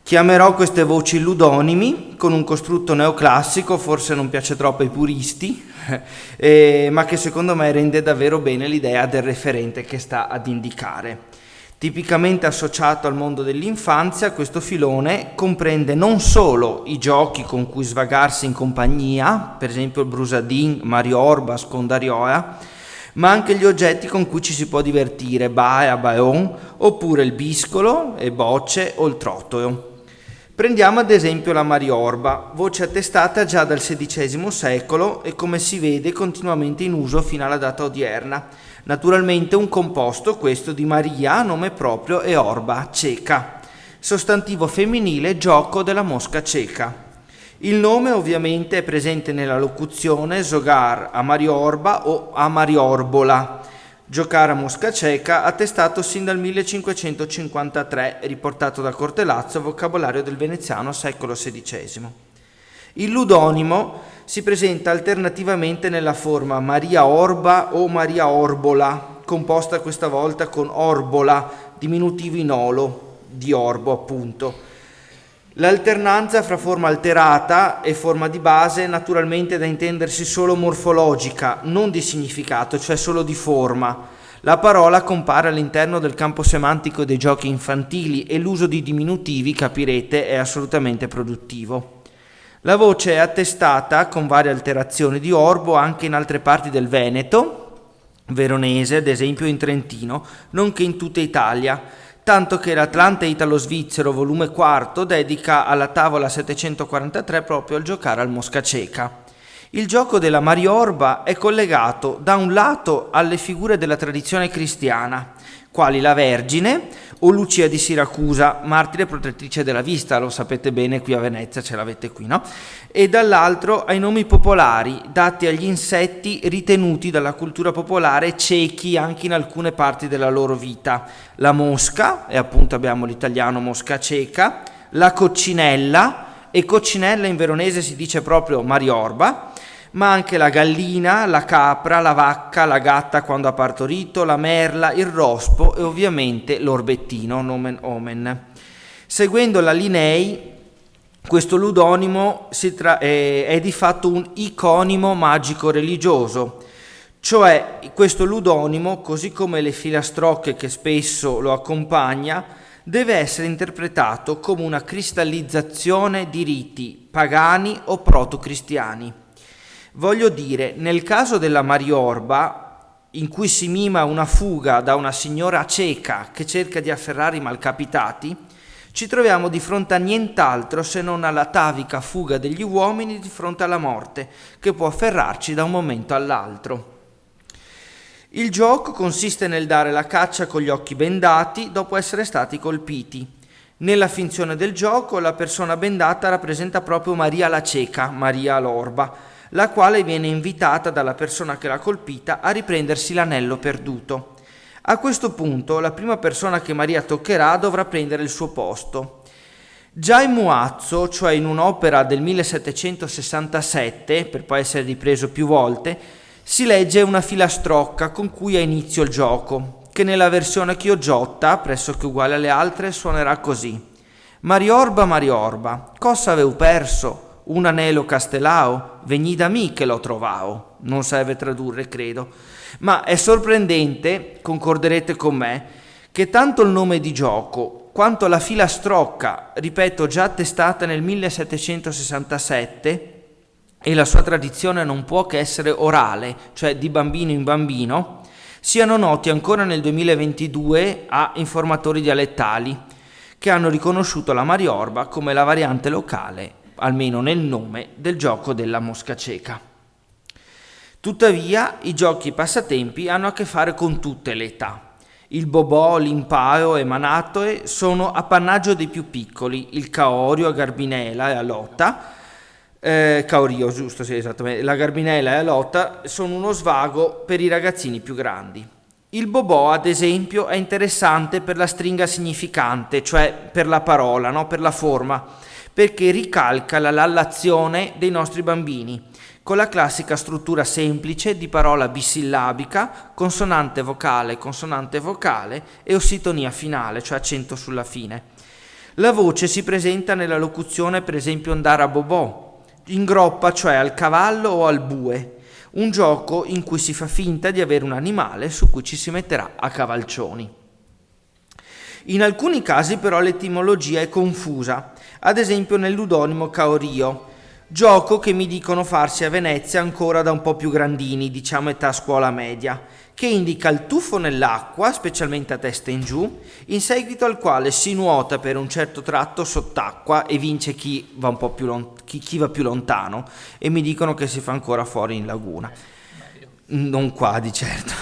Chiamerò queste voci ludonimi, con un costrutto neoclassico, forse non piace troppo ai puristi, ma che secondo me rende davvero bene l'idea del referente che sta ad indicare. Tipicamente associato al mondo dell'infanzia, questo filone comprende non solo i giochi con cui svagarsi in compagnia, per esempio il brusadin, Mario Orba, Scondarioa, ma anche gli oggetti con cui ci si può divertire, baea, baeon, oppure il biscolo, e bocce o il trottoio. Prendiamo ad esempio la mariorba, voce attestata già dal XVI secolo e come si vede continuamente in uso fino alla data odierna. Naturalmente un composto questo di Maria, nome proprio, e orba, cieca, sostantivo femminile gioco della mosca cieca. Il nome ovviamente è presente nella locuzione giocar a mariorba o a mariorbola, giocare a mosca cieca, attestato sin dal 1553, riportato da Cortellazzo, vocabolario del veneziano, secolo XVI. Il ludonimo si presenta alternativamente nella forma Maria Orba o Maria Orbola, composta questa volta con orbola, diminutivo in olo, di orbo appunto. L'alternanza fra forma alterata e forma di base è naturalmente da intendersi solo morfologica, non di significato, cioè solo di forma. La parola compare all'interno del campo semantico dei giochi infantili e l'uso di diminutivi, capirete, è assolutamente produttivo. La voce è attestata con varie alterazioni di orbo anche in altre parti del Veneto, veronese ad esempio in Trentino, nonché in tutta Italia, tanto che l'Atlante Italo-Svizzero volume 4 dedica alla tavola 743 proprio al giocare al mosca cieca. Il gioco della mariorba è collegato da un lato alle figure della tradizione cristiana, quali la Vergine o Lucia di Siracusa, martire protettrice della vista, lo sapete bene qui a Venezia, ce l'avete qui, no? E dall'altro ai nomi popolari dati agli insetti ritenuti dalla cultura popolare ciechi anche in alcune parti della loro vita. La mosca, e appunto abbiamo l'italiano mosca cieca, la coccinella, e coccinella in veronese si dice proprio mariorba, ma anche la gallina, la capra, la vacca, la gatta quando ha partorito, la merla, il rospo e ovviamente l'orbettino, nomen omen. Seguendo la Linnei, questo ludonimo è di fatto un iconimo magico religioso, cioè questo ludonimo, così come le filastrocche che spesso lo accompagna, deve essere interpretato come una cristallizzazione di riti pagani o proto-cristiani. Voglio dire, nel caso della mariorba, in cui si mima una fuga da una signora cieca che cerca di afferrare i malcapitati, ci troviamo di fronte a nient'altro se non all'atavica fuga degli uomini di fronte alla morte, che può afferrarci da un momento all'altro. Il gioco consiste nel dare la caccia con gli occhi bendati dopo essere stati colpiti. Nella finzione del gioco la persona bendata rappresenta proprio Maria la cieca, Maria l'orba, la quale viene invitata dalla persona che l'ha colpita a riprendersi l'anello perduto. A questo punto la prima persona che Maria toccherà dovrà prendere il suo posto. Già in Muazzo, cioè in un'opera del 1767, per poi essere ripreso più volte, si legge una filastrocca con cui ha inizio il gioco, che nella versione chiogiotta, pressoché uguale alle altre, suonerà così. Mariorba, cosa aveu perso? Un anello castelao? Vegni da mi che lo trovao. Non serve tradurre, credo. Ma è sorprendente, concorderete con me, che tanto il nome di gioco quanto la filastrocca, ripeto, già attestata nel 1767, e la sua tradizione non può che essere orale, cioè di bambino in bambino, siano noti ancora nel 2022 a informatori dialettali che hanno riconosciuto la Mariorba come la variante locale, almeno nel nome, del gioco della mosca cieca. Tuttavia, i giochi e i passatempi hanno a che fare con tutte le età. Il bobò, l'impao e manatoe sono appannaggio dei più piccoli, il caorio, a garbinela e a lotta, Caurio, giusto, sì, esattamente. La garbinella e la lotta sono uno svago per i ragazzini più grandi. Il bobò, ad esempio, è interessante per la stringa significante, cioè per la parola, no? Per la forma, perché ricalca la lallazione dei nostri bambini, con la classica struttura semplice di parola bisillabica, consonante vocale e ossitonia finale, cioè accento sulla fine. La voce si presenta nella locuzione, per esempio, andare a bobò, in groppa, cioè al cavallo o al bue, un gioco in cui si fa finta di avere un animale su cui ci si metterà a cavalcioni. In alcuni casi però l'etimologia è confusa, ad esempio nel ludonimo caorio, gioco che mi dicono farsi a Venezia ancora da un po' più grandini, diciamo età scuola media, che indica il tuffo nell'acqua, specialmente a testa in giù, in seguito al quale si nuota per un certo tratto sott'acqua e vince chi va un po' più chi va più lontano, e mi dicono che si fa ancora fuori in laguna. Non qua di certo.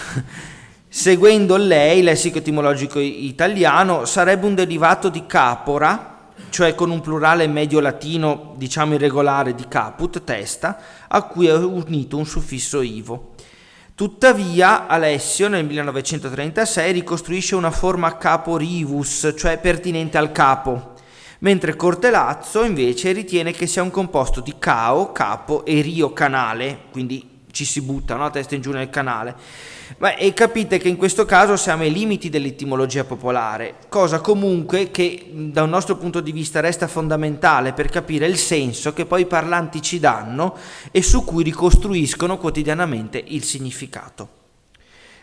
Seguendo lei, lessico etimologico italiano, sarebbe un derivato di capora, cioè con un plurale medio latino, diciamo irregolare, di caput, testa, a cui è unito un suffisso ivo. Tuttavia, Alessio nel 1936 ricostruisce una forma caporivus, cioè pertinente al capo, mentre Cortelazzo invece ritiene che sia un composto di cao, capo, e rio, canale, quindi ci si butta, no? A testa in giù nel canale. E capite che in questo caso siamo ai limiti dell'etimologia popolare, cosa comunque che da un nostro punto di vista resta fondamentale per capire il senso che poi i parlanti ci danno e su cui ricostruiscono quotidianamente il significato.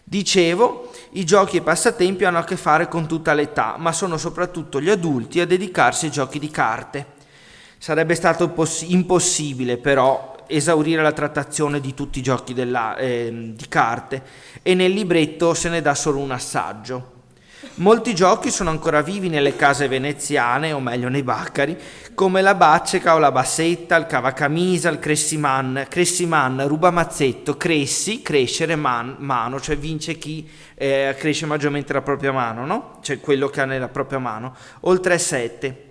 Dicevo, i giochi e i passatempi hanno a che fare con tutta l'età, ma sono soprattutto gli adulti a dedicarsi ai giochi di carte. Sarebbe stato impossibile però esaurire la trattazione di tutti i giochi di carte, e nel libretto se ne dà solo un assaggio. Molti giochi sono ancora vivi nelle case veneziane, o meglio nei baccari, come la bacceca o la bassetta, il cavacamisa, il cressiman, rubamazzetto, cressi, crescere, mano, cioè vince chi cresce maggiormente la propria mano, no? Cioè quello che ha nella propria mano, oltre 7.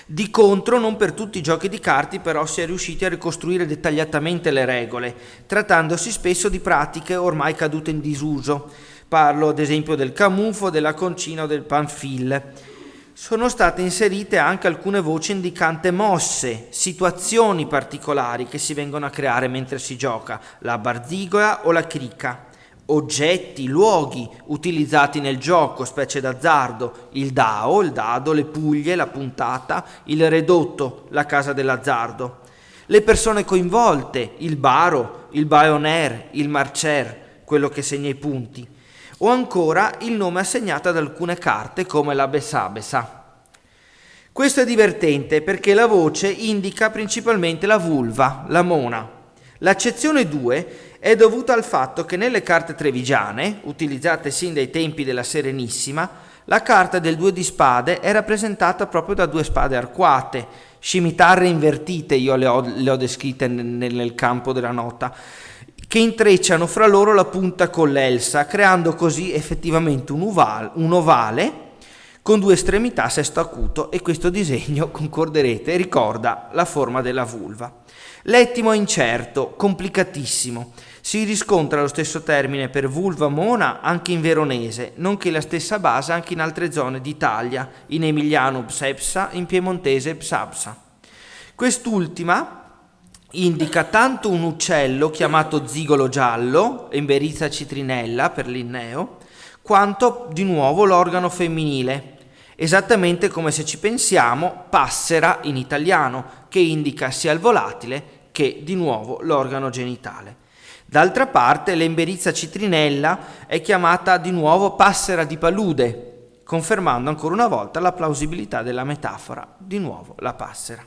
Di contro, non per tutti i giochi di carte però si è riusciti a ricostruire dettagliatamente le regole, trattandosi spesso di pratiche ormai cadute in disuso. Parlo ad esempio del camufo, della concina o del panfil. Sono state inserite anche alcune voci indicanti mosse, situazioni particolari che si vengono a creare mentre si gioca, la barzigola o la crica. Oggetti, luoghi utilizzati nel gioco, specie d'azzardo, il dao, il dado, le puglie, la puntata, il redotto, la casa dell'azzardo. Le persone coinvolte, il baro, il baioner, il marcer, quello che segna i punti, o ancora il nome assegnato ad alcune carte come la besabesa. Questo è divertente perché la voce indica principalmente la vulva, la mona. L'accezione 2 è dovuta al fatto che nelle carte trevigiane, utilizzate sin dai tempi della Serenissima, la carta del 2 di spade è rappresentata proprio da 2 spade arcuate, scimitarre invertite, io le ho descritte nel campo della nota, che intrecciano fra loro la punta con l'elsa, creando così effettivamente un ovale con due estremità a sesto acuto, e questo disegno, concorderete, ricorda la forma della vulva. L'ettimo è incerto, complicatissimo. Si riscontra lo stesso termine per vulva mona anche in veronese, nonché la stessa base anche in altre zone d'Italia, in emiliano psepsa, in piemontese psapsa. Quest'ultima indica tanto un uccello chiamato zigolo giallo, Emberiza citrinella per Linneo, quanto di nuovo l'organo femminile, esattamente come, se ci pensiamo, passera in italiano, che indica sia il volatile che di nuovo l'organo genitale. D'altra parte l'Emberizza citrinella è chiamata di nuovo passera di palude, confermando ancora una volta la plausibilità della metafora, di nuovo la passera.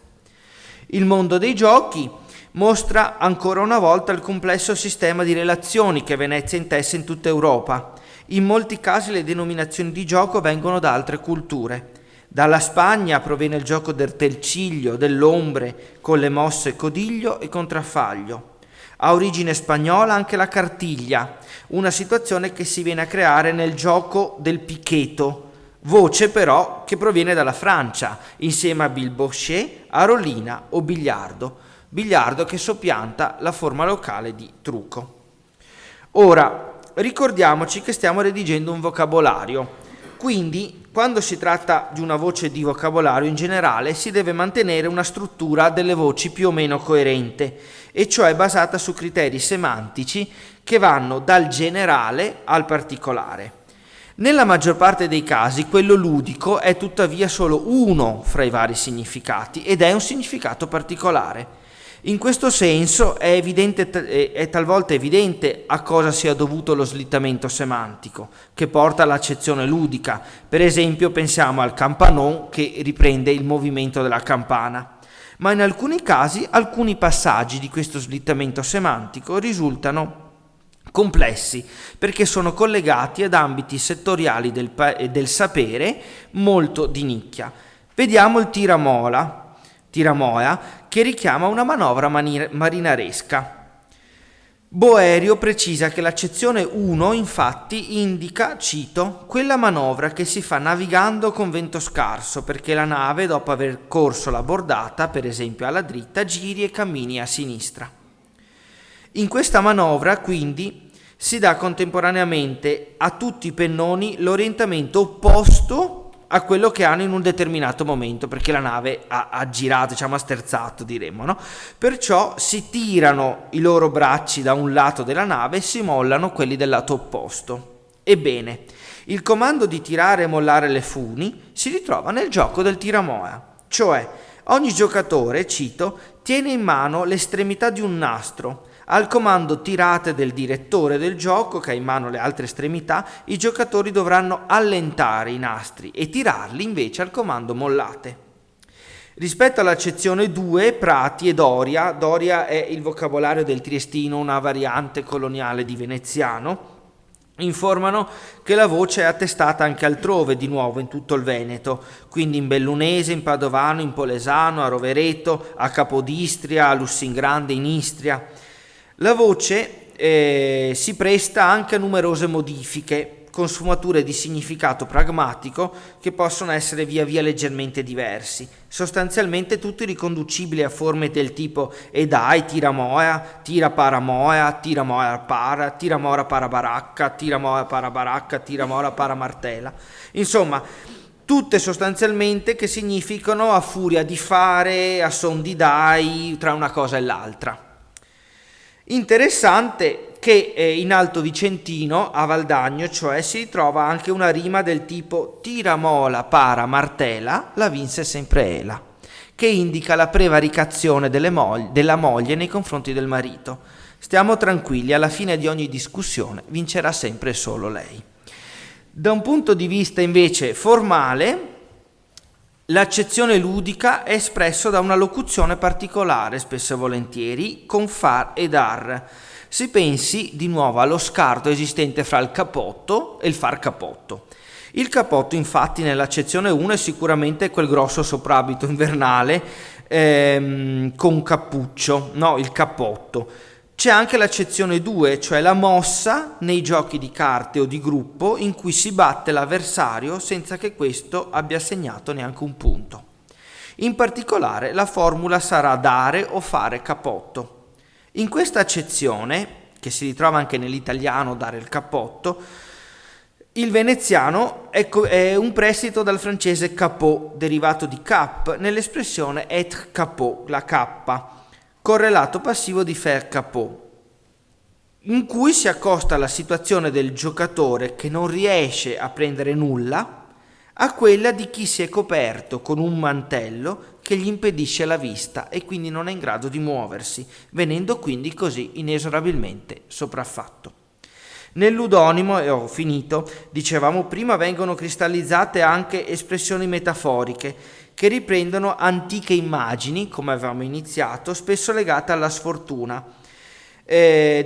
Il mondo dei giochi mostra ancora una volta il complesso sistema di relazioni che Venezia intesse in tutta Europa. In molti casi le denominazioni di gioco vengono da altre culture. Dalla Spagna proviene il gioco del telciglio, dell'ombre, con le mosse codiglio e contraffaglio. Ha origine spagnola anche la cartiglia, una situazione che si viene a creare nel gioco del piccheto, voce però che proviene dalla Francia, insieme a bilbochet, a rollina o biliardo che soppianta la forma locale di trucco. Ora, ricordiamoci che stiamo redigendo un vocabolario, quindi quando si tratta di una voce di vocabolario in generale si deve mantenere una struttura delle voci più o meno coerente, e cioè basata su criteri semantici che vanno dal generale al particolare. Nella maggior parte dei casi quello ludico è tuttavia solo uno fra i vari significati ed è un significato particolare. In questo senso è talvolta evidente a cosa sia dovuto lo slittamento semantico che porta all'accezione ludica. Per esempio pensiamo al campanon, che riprende il movimento della campana. Ma in alcuni casi alcuni passaggi di questo slittamento semantico risultano complessi perché sono collegati ad ambiti settoriali del sapere molto di nicchia. Vediamo il tiramoia, che richiama una manovra marinaresca. Boerio precisa che l'accezione 1 infatti indica, cito, quella manovra che si fa navigando con vento scarso, perché la nave, dopo aver corso la bordata, per esempio alla dritta, giri e cammini a sinistra. In questa manovra, quindi, si dà contemporaneamente a tutti i pennoni l'orientamento opposto a quello che hanno in un determinato momento, perché la nave ha girato, ha sterzato, diremmo, no? Perciò si tirano i loro bracci da un lato della nave e si mollano quelli del lato opposto. Ebbene, il comando di tirare e mollare le funi si ritrova nel gioco del tiramoia, cioè ogni giocatore, cito, tiene in mano l'estremità di un nastro. Al comando tirate del direttore del gioco, che ha in mano le altre estremità, i giocatori dovranno allentare i nastri e tirarli invece al comando mollate. Rispetto all'accezione 2, Prati e Doria è il vocabolario del triestino, una variante coloniale di veneziano, informano che la voce è attestata anche altrove, di nuovo in tutto il Veneto, quindi in bellunese, in padovano, in polesano, a Rovereto, a Capodistria, a Lussingrande, in Istria. La voce si presta anche a numerose modifiche, con sfumature di significato pragmatico che possono essere via via leggermente diversi, sostanzialmente tutti riconducibili a forme del tipo edai, tiramoia, tiraparamoia, tiramoia para, tiramora parabaracca, tiramoia parabaracca, tiramora paramartela. Insomma, tutte sostanzialmente che significano a furia di fare, a son di dai, tra una cosa e l'altra. Interessante che in Alto Vicentino, a Valdagno, cioè, si ritrova anche una rima del tipo tiramola para martela, la vinse sempre Ela, che indica la prevaricazione della moglie nei confronti del marito. Stiamo tranquilli, alla fine di ogni discussione vincerà sempre solo lei. Da un punto di vista invece formale, l'accezione ludica è espresso da una locuzione particolare, spesso e volentieri, con far e dar. Si pensi di nuovo allo scarto esistente fra il capotto e il far capotto. Il capotto, infatti, nell'accezione 1 è sicuramente quel grosso soprabito invernale con cappuccio, no, il cappotto. C'è anche l'accezione 2, cioè la mossa nei giochi di carte o di gruppo in cui si batte l'avversario senza che questo abbia segnato neanche un punto. In particolare la formula sarà dare o fare cappotto. In questa accezione, che si ritrova anche nell'italiano dare il cappotto, il veneziano è un prestito dal francese capot, derivato di cap, nell'espressione être capot, la cappa, correlato passivo di faire capot, in cui si accosta la situazione del giocatore che non riesce a prendere nulla a quella di chi si è coperto con un mantello che gli impedisce la vista e quindi non è in grado di muoversi, venendo quindi così inesorabilmente sopraffatto. Nel ludonimo, e ho finito, dicevamo prima, vengono cristallizzate anche espressioni metaforiche che riprendono antiche immagini, come avevamo iniziato, spesso legate alla sfortuna,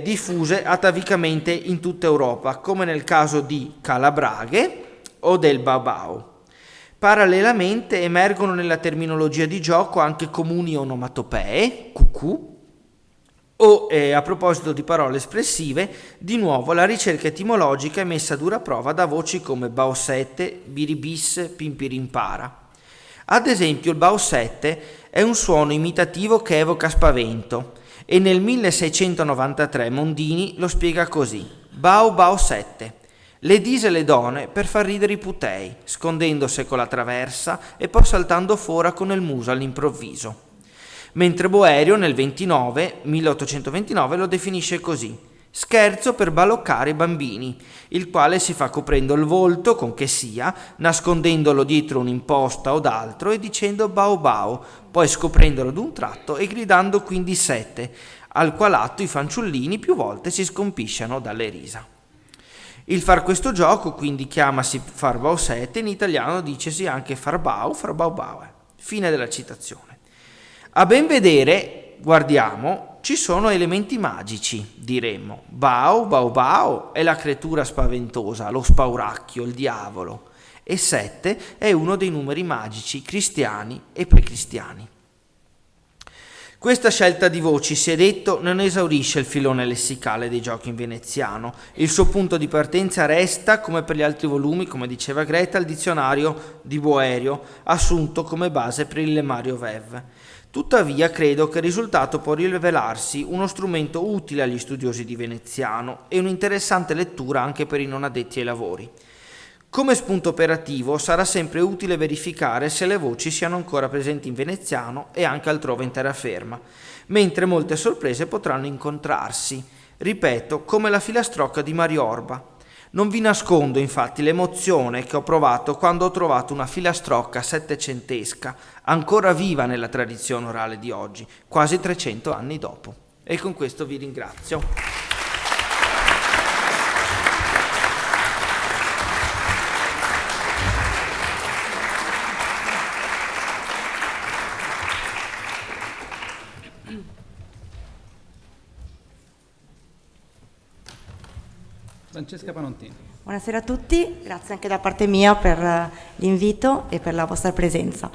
diffuse atavicamente in tutta Europa, come nel caso di Calabraghe o del Babao. Parallelamente emergono nella terminologia di gioco anche comuni onomatopee, cucù, o a proposito di parole espressive, di nuovo la ricerca etimologica è messa a dura prova da voci come baosette, biribis, pimpirimpara. Ad esempio il baosette è un suono imitativo che evoca spavento e nel 1693 Mondini lo spiega così: bao baosette, le dise le donne per far ridere i putei, scondendose con la traversa e poi saltando fora con il muso all'improvviso. Mentre Boerio nel 1829 lo definisce così: scherzo per baloccare i bambini, il quale si fa coprendo il volto con che sia, nascondendolo dietro un'imposta o d'altro e dicendo bao bao, poi scoprendolo d'un tratto e gridando quindi sette, al qual atto i fanciullini più volte si scompisciano dalle risa. Il far questo gioco quindi chiamasi far bausette, in italiano dicesi anche far bau bau. Fine della citazione. A ben vedere, guardiamo, ci sono elementi magici, diremmo. Bau è la creatura spaventosa, lo spauracchio, il diavolo, e 7 è uno dei numeri magici cristiani e precristiani. Questa scelta di voci, si è detto, non esaurisce il filone lessicale dei giochi in veneziano. Il suo punto di partenza resta, come per gli altri volumi, come diceva Greta, il dizionario di Boerio, assunto come base per il Lemmario Vev. Tuttavia credo che il risultato può rivelarsi uno strumento utile agli studiosi di veneziano e un'interessante lettura anche per i non addetti ai lavori. Come spunto operativo sarà sempre utile verificare se le voci siano ancora presenti in veneziano e anche altrove in terraferma, mentre molte sorprese potranno incontrarsi, ripeto, come la filastrocca di Mario Orba. Non vi nascondo infatti l'emozione che ho provato quando ho trovato una filastrocca settecentesca ancora viva nella tradizione orale di oggi, quasi 300 anni dopo. E con questo vi ringrazio. Francesca Panontini. Buonasera a tutti, grazie anche da parte mia per l'invito e per la vostra presenza.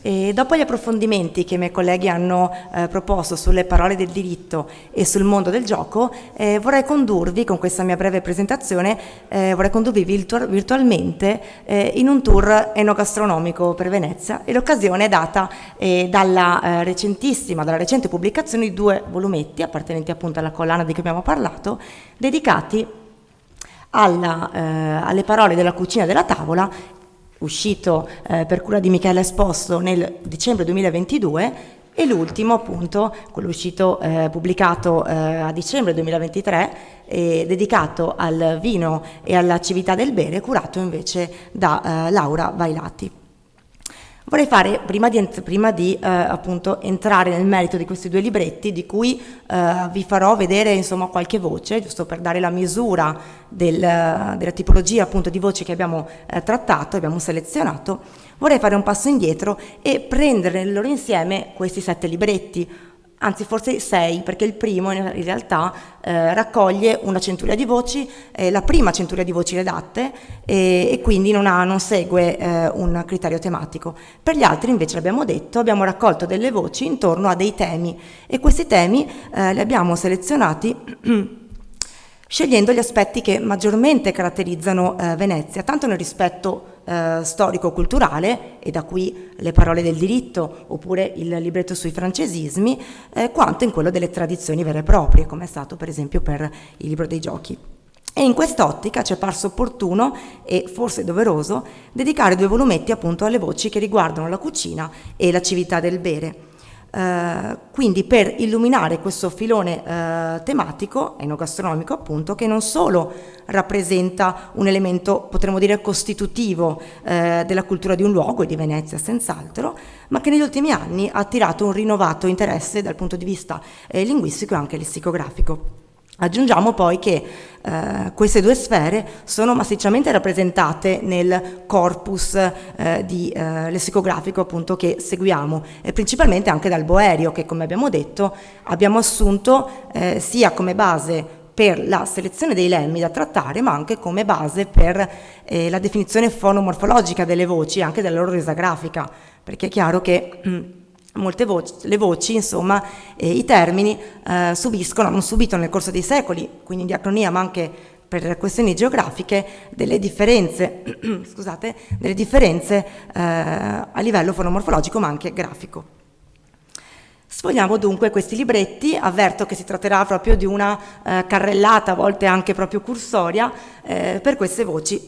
E dopo gli approfondimenti che i miei colleghi hanno proposto sulle parole del diritto e sul mondo del gioco, vorrei condurvi, con questa mia breve presentazione, virtualmente in un tour enogastronomico per Venezia, e l'occasione è data dalla recente pubblicazione di 2 volumetti appartenenti appunto alla collana di cui abbiamo parlato, dedicati alle parole della cucina della tavola, uscito per cura di Michele Esposto nel dicembre 2022, e l'ultimo appunto, quello uscito pubblicato a dicembre 2023, dedicato al vino e alla civiltà del bere, curato invece da Laura Vailati. Vorrei fare, prima di appunto entrare nel merito di questi 2 libretti, di cui vi farò vedere insomma qualche voce, giusto per dare la misura della tipologia appunto di voci che abbiamo trattato, abbiamo selezionato. Vorrei fare un passo indietro e prendere nel loro insieme questi 7 libretti, anzi forse 6, perché il primo in realtà raccoglie una centuria di voci, la prima centuria di voci redatte, e quindi non segue un criterio tematico. Per gli altri invece, l'abbiamo detto, abbiamo raccolto delle voci intorno a dei temi, e questi temi li abbiamo selezionati scegliendo gli aspetti che maggiormente caratterizzano Venezia, tanto nel rispetto storico-culturale, e da qui le parole del diritto oppure il libretto sui francesismi, quanto in quello delle tradizioni vere e proprie, come è stato per esempio per il libro dei giochi. E in quest'ottica ci è parso opportuno e forse doveroso dedicare 2 volumetti appunto alle voci che riguardano la cucina e la civiltà del bere. Quindi per illuminare questo filone tematico, enogastronomico appunto, che non solo rappresenta un elemento, potremmo dire, costitutivo della cultura di un luogo, e di Venezia senz'altro, ma che negli ultimi anni ha attirato un rinnovato interesse dal punto di vista linguistico e anche lessicografico. Aggiungiamo poi che queste 2 sfere sono massicciamente rappresentate nel corpus lessicografico appunto che seguiamo, e principalmente anche dal Boerio, che come abbiamo detto abbiamo assunto sia come base per la selezione dei lemmi da trattare, ma anche come base per la definizione fonomorfologica delle voci, anche della loro resa grafica, perché è chiaro che le voci, insomma, i termini hanno subito nel corso dei secoli, quindi in diacronia ma anche per questioni geografiche, delle differenze, a livello fonomorfologico ma anche grafico. Sfogliamo dunque questi libretti. Avverto che si tratterà proprio di una carrellata, a volte anche proprio cursoria, per queste voci,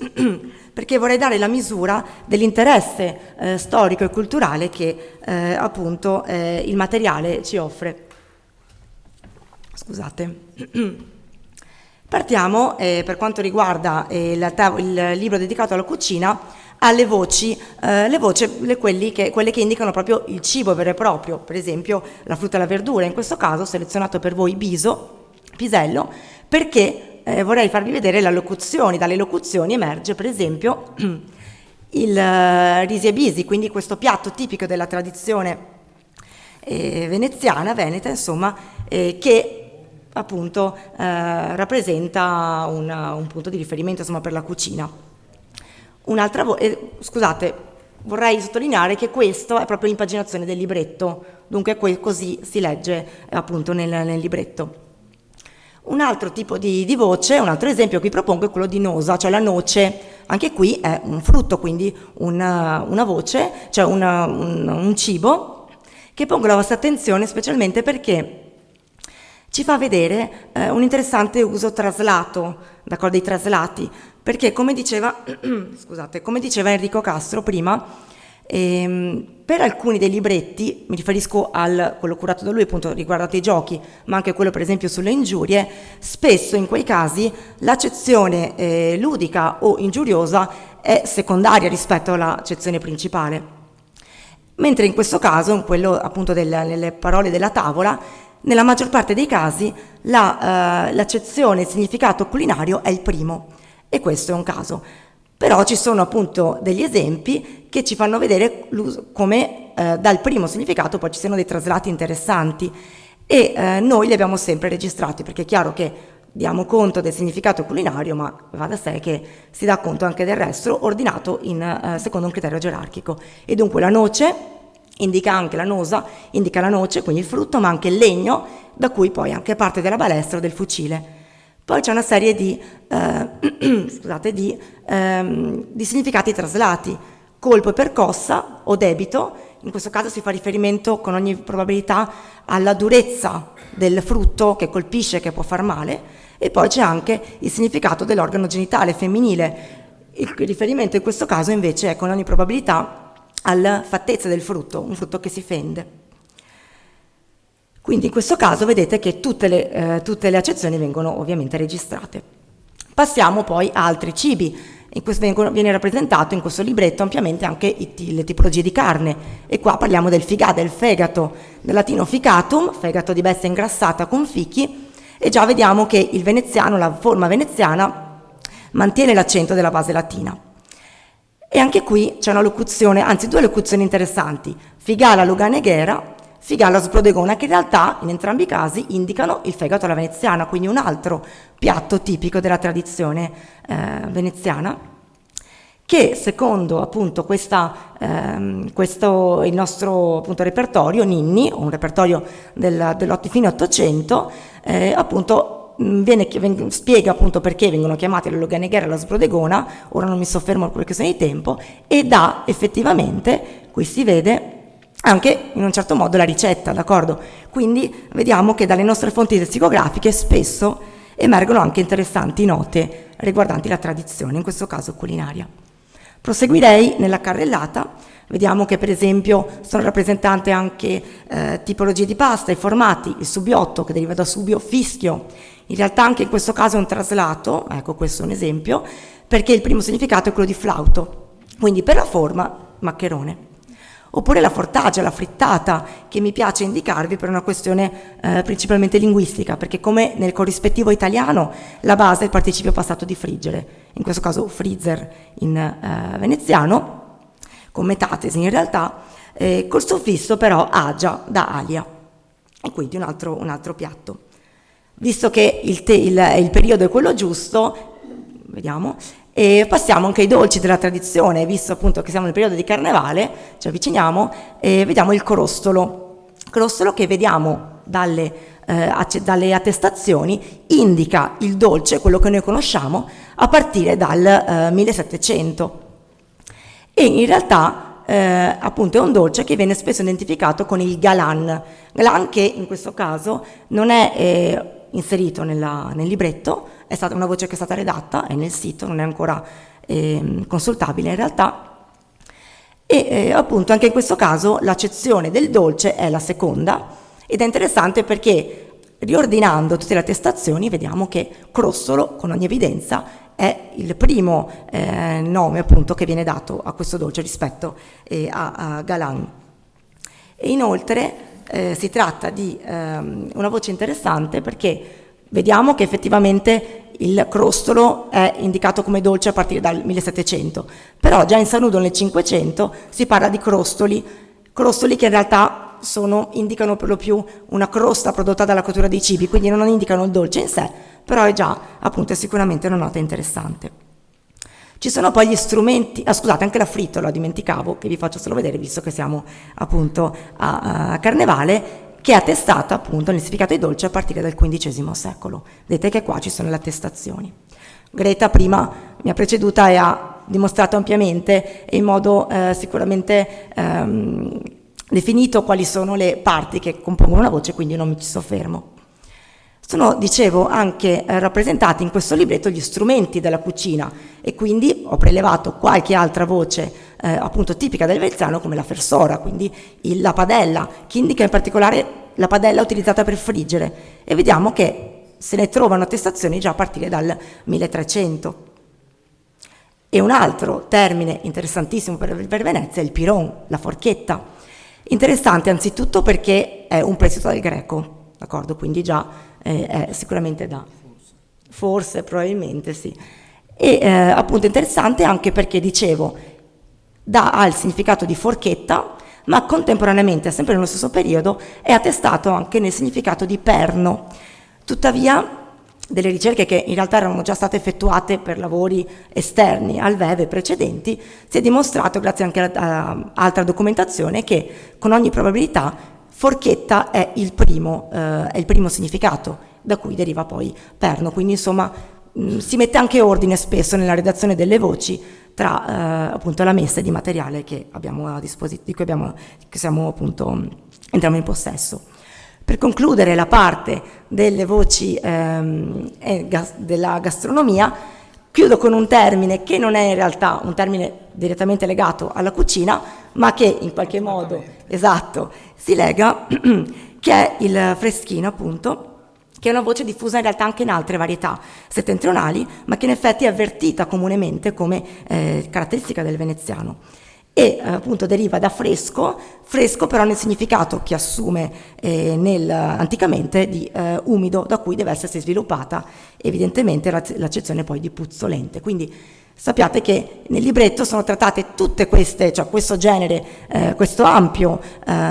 perché vorrei dare la misura dell'interesse storico e culturale che appunto il materiale ci offre. Scusate. Partiamo, per quanto riguarda il libro dedicato alla cucina, alle voci, quelle che indicano proprio il cibo vero e proprio, per esempio la frutta e la verdura. In questo caso ho selezionato per voi pisello, perché vorrei farvi vedere le locuzioni. Dalle locuzioni emerge per esempio il risi e bisi, quindi questo piatto tipico della tradizione veneziana, veneta, insomma, che appunto rappresenta un punto di riferimento, insomma, per la cucina. Scusate, vorrei sottolineare che questo è proprio l'impaginazione del libretto, dunque così si legge appunto nel libretto. Un altro tipo di voce, un altro esempio che vi propongo è quello di nosa, cioè la noce. Anche qui è un frutto, quindi una voce, cioè un cibo, che pongo la vostra attenzione specialmente perché ci fa vedere un interessante uso traslato, d'accordo, dei traslati, perché come diceva Enrico Castro prima, per alcuni dei libretti, mi riferisco a quello curato da lui appunto riguardante i giochi, ma anche quello per esempio sulle ingiurie, spesso in quei casi l'accezione ludica o ingiuriosa è secondaria rispetto all'accezione principale, mentre in questo caso, in quello appunto nelle parole della tavola, nella maggior parte dei casi l'accezione, il significato culinario è il primo, e questo è un caso. Però ci sono appunto degli esempi che ci fanno vedere come dal primo significato poi ci siano dei traslati interessanti, e noi li abbiamo sempre registrati, perché è chiaro che diamo conto del significato culinario, ma va da sé che si dà conto anche del resto, ordinato secondo un criterio gerarchico. E dunque la noce indica anche la nosa, indica la noce, quindi il frutto, ma anche il legno, da cui poi anche parte della balestra o del fucile. Poi c'è una serie di significati traslati: colpo e percossa o debito. In questo caso si fa riferimento con ogni probabilità alla durezza del frutto che colpisce, che può far male. E poi c'è anche il significato dell'organo genitale femminile. Il riferimento in questo caso invece è con ogni probabilità alla fattezza del frutto, un frutto che si fende. Quindi in questo caso vedete che tutte le accezioni vengono ovviamente registrate. Passiamo poi a altri cibi. Viene rappresentato in questo libretto ampiamente anche le tipologie di carne, e qua parliamo del fegato, dal latino ficatum, fegato di bestia ingrassata con fichi, e già vediamo che il veneziano, la forma veneziana, mantiene l'accento della base latina. E anche qui c'è una locuzione, anzi 2 locuzioni interessanti: figala luganeghera, Figallo Sbrodegona, che in realtà in entrambi i casi indicano il fegato alla veneziana, quindi un altro piatto tipico della tradizione veneziana, che secondo appunto il nostro appunto repertorio Ninni, un repertorio del fine 800, appunto spiega appunto perché vengono chiamati la Loganeghiera e la Sbrodegona. Ora non mi soffermo per questione di tempo, e dà effettivamente, qui si vede anche in un certo modo la ricetta, d'accordo? Quindi vediamo che dalle nostre fonti lessicografiche spesso emergono anche interessanti note riguardanti la tradizione, in questo caso culinaria. Proseguirei nella carrellata. Vediamo che per esempio sono rappresentate anche tipologie di pasta, i formati, il subiotto che deriva da subio, fischio. In realtà anche in questo caso è un traslato, ecco questo è un esempio, perché il primo significato è quello di flauto, quindi per la forma maccherone. Oppure la fortaggia, la frittata, che mi piace indicarvi per una questione principalmente linguistica, perché come nel corrispettivo italiano la base è il participio passato di friggere, in questo caso frizzer in veneziano, con metatesi in realtà, col suffisso però agia, da alia, e quindi un altro piatto. Visto che il periodo è quello giusto, vediamo, e passiamo anche ai dolci della tradizione, visto appunto che siamo nel periodo di carnevale, ci avviciniamo e vediamo il crostolo che vediamo dalle attestazioni, indica il dolce, quello che noi conosciamo, a partire dal 1700. E in realtà appunto è un dolce che viene spesso identificato con il galan che in questo caso non è inserito nel libretto, è stata una voce che è stata redatta, è nel sito, non è ancora consultabile in realtà, e appunto anche in questo caso l'accezione del dolce è la seconda, ed è interessante perché riordinando tutte le attestazioni vediamo che crostolo con ogni evidenza è il primo nome appunto che viene dato a questo dolce rispetto a galan. E inoltre si tratta di una voce interessante perché vediamo che effettivamente il crostolo è indicato come dolce a partire dal 1700, però già in Sanudo nel 500 si parla di crostoli che in realtà indicano per lo più una crosta prodotta dalla cottura dei cibi, quindi non indicano il dolce in sé, però è già appunto sicuramente una nota interessante. Ci sono poi gli strumenti, scusate, anche la fritola, dimenticavo, che vi faccio solo vedere visto che siamo appunto a Carnevale, che è attestata appunto nel significato di dolce a partire dal XV secolo. Vedete che qua ci sono le attestazioni. Greta prima mi ha preceduta e ha dimostrato ampiamente e in modo sicuramente definito quali sono le parti che compongono una voce, quindi non mi ci soffermo. Sono, dicevo, anche rappresentati in questo libretto gli strumenti della cucina, e quindi ho prelevato qualche altra voce appunto tipica del veneziano, come la fersora, quindi la padella, che indica in particolare la padella utilizzata per friggere, e vediamo che se ne trovano attestazioni già a partire dal 1300. E un altro termine interessantissimo per Venezia è il piron, la forchetta. Interessante anzitutto perché è un prestito dal greco, d'accordo? Quindi già è sicuramente forse, probabilmente sì. E appunto interessante anche perché, dicevo, ha il significato di forchetta, ma contemporaneamente, sempre nello stesso periodo, è attestato anche nel significato di perno. Tuttavia, delle ricerche che in realtà erano già state effettuate per lavori esterni al VEVE precedenti, si è dimostrato, grazie anche a altra documentazione, che con ogni probabilità forchetta è il primo significato, da cui deriva poi perno. Quindi insomma si mette anche ordine spesso nella redazione delle voci tra appunto la messe di materiale che abbiamo a disposizione, che siamo appunto entriamo in possesso. Per concludere la parte delle voci della gastronomia, chiudo con un termine che non è in realtà un termine direttamente legato alla cucina, ma che in qualche modo, esatto, si lega, che è il freschino appunto, che è una voce diffusa in realtà anche in altre varietà settentrionali, ma che in effetti è avvertita comunemente come caratteristica del veneziano. E appunto deriva da fresco però nel significato che assume anticamente di umido, da cui deve essersi sviluppata evidentemente l'accezione poi di puzzolente. Quindi Sappiate che nel libretto sono trattate tutte queste, cioè questo genere, questo ampio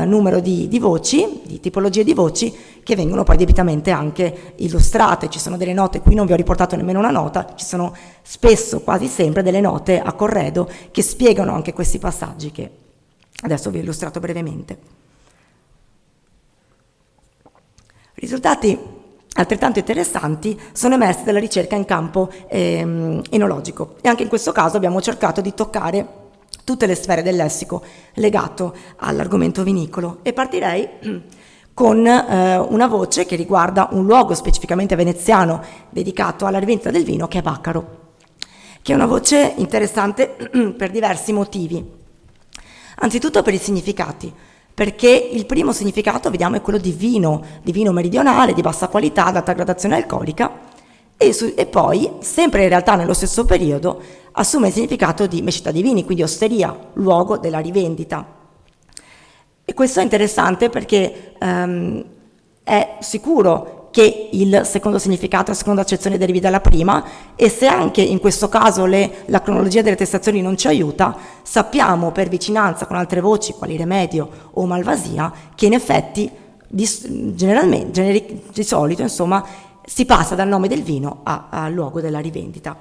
numero di voci, di tipologie di voci, che vengono poi debitamente anche illustrate. Ci sono delle note, qui non vi ho riportato nemmeno una nota, ci sono spesso, quasi sempre, delle note a corredo che spiegano anche questi passaggi che adesso vi ho illustrato brevemente. Risultati altrettanto interessanti sono emersi dalla ricerca in campo enologico, e anche in questo caso abbiamo cercato di toccare tutte le sfere del lessico legato all'argomento vinicolo, e partirei con una voce che riguarda un luogo specificamente veneziano dedicato alla rivendita del vino, che è Baccaro, che è una voce interessante per diversi motivi. Anzitutto per i significati, perché il primo significato, vediamo, è quello di vino meridionale, di bassa qualità, ad alta gradazione alcolica, e poi, sempre in realtà nello stesso periodo, assume il significato di mescita di vini, quindi osteria, luogo della rivendita. E questo è interessante perché è sicuro che il secondo significato, la seconda accezione derivi dalla prima, e se anche in questo caso la cronologia delle attestazioni non ci aiuta, sappiamo per vicinanza con altre voci quali Remedio o Malvasia che in effetti di solito insomma si passa dal nome del vino al luogo della rivendita.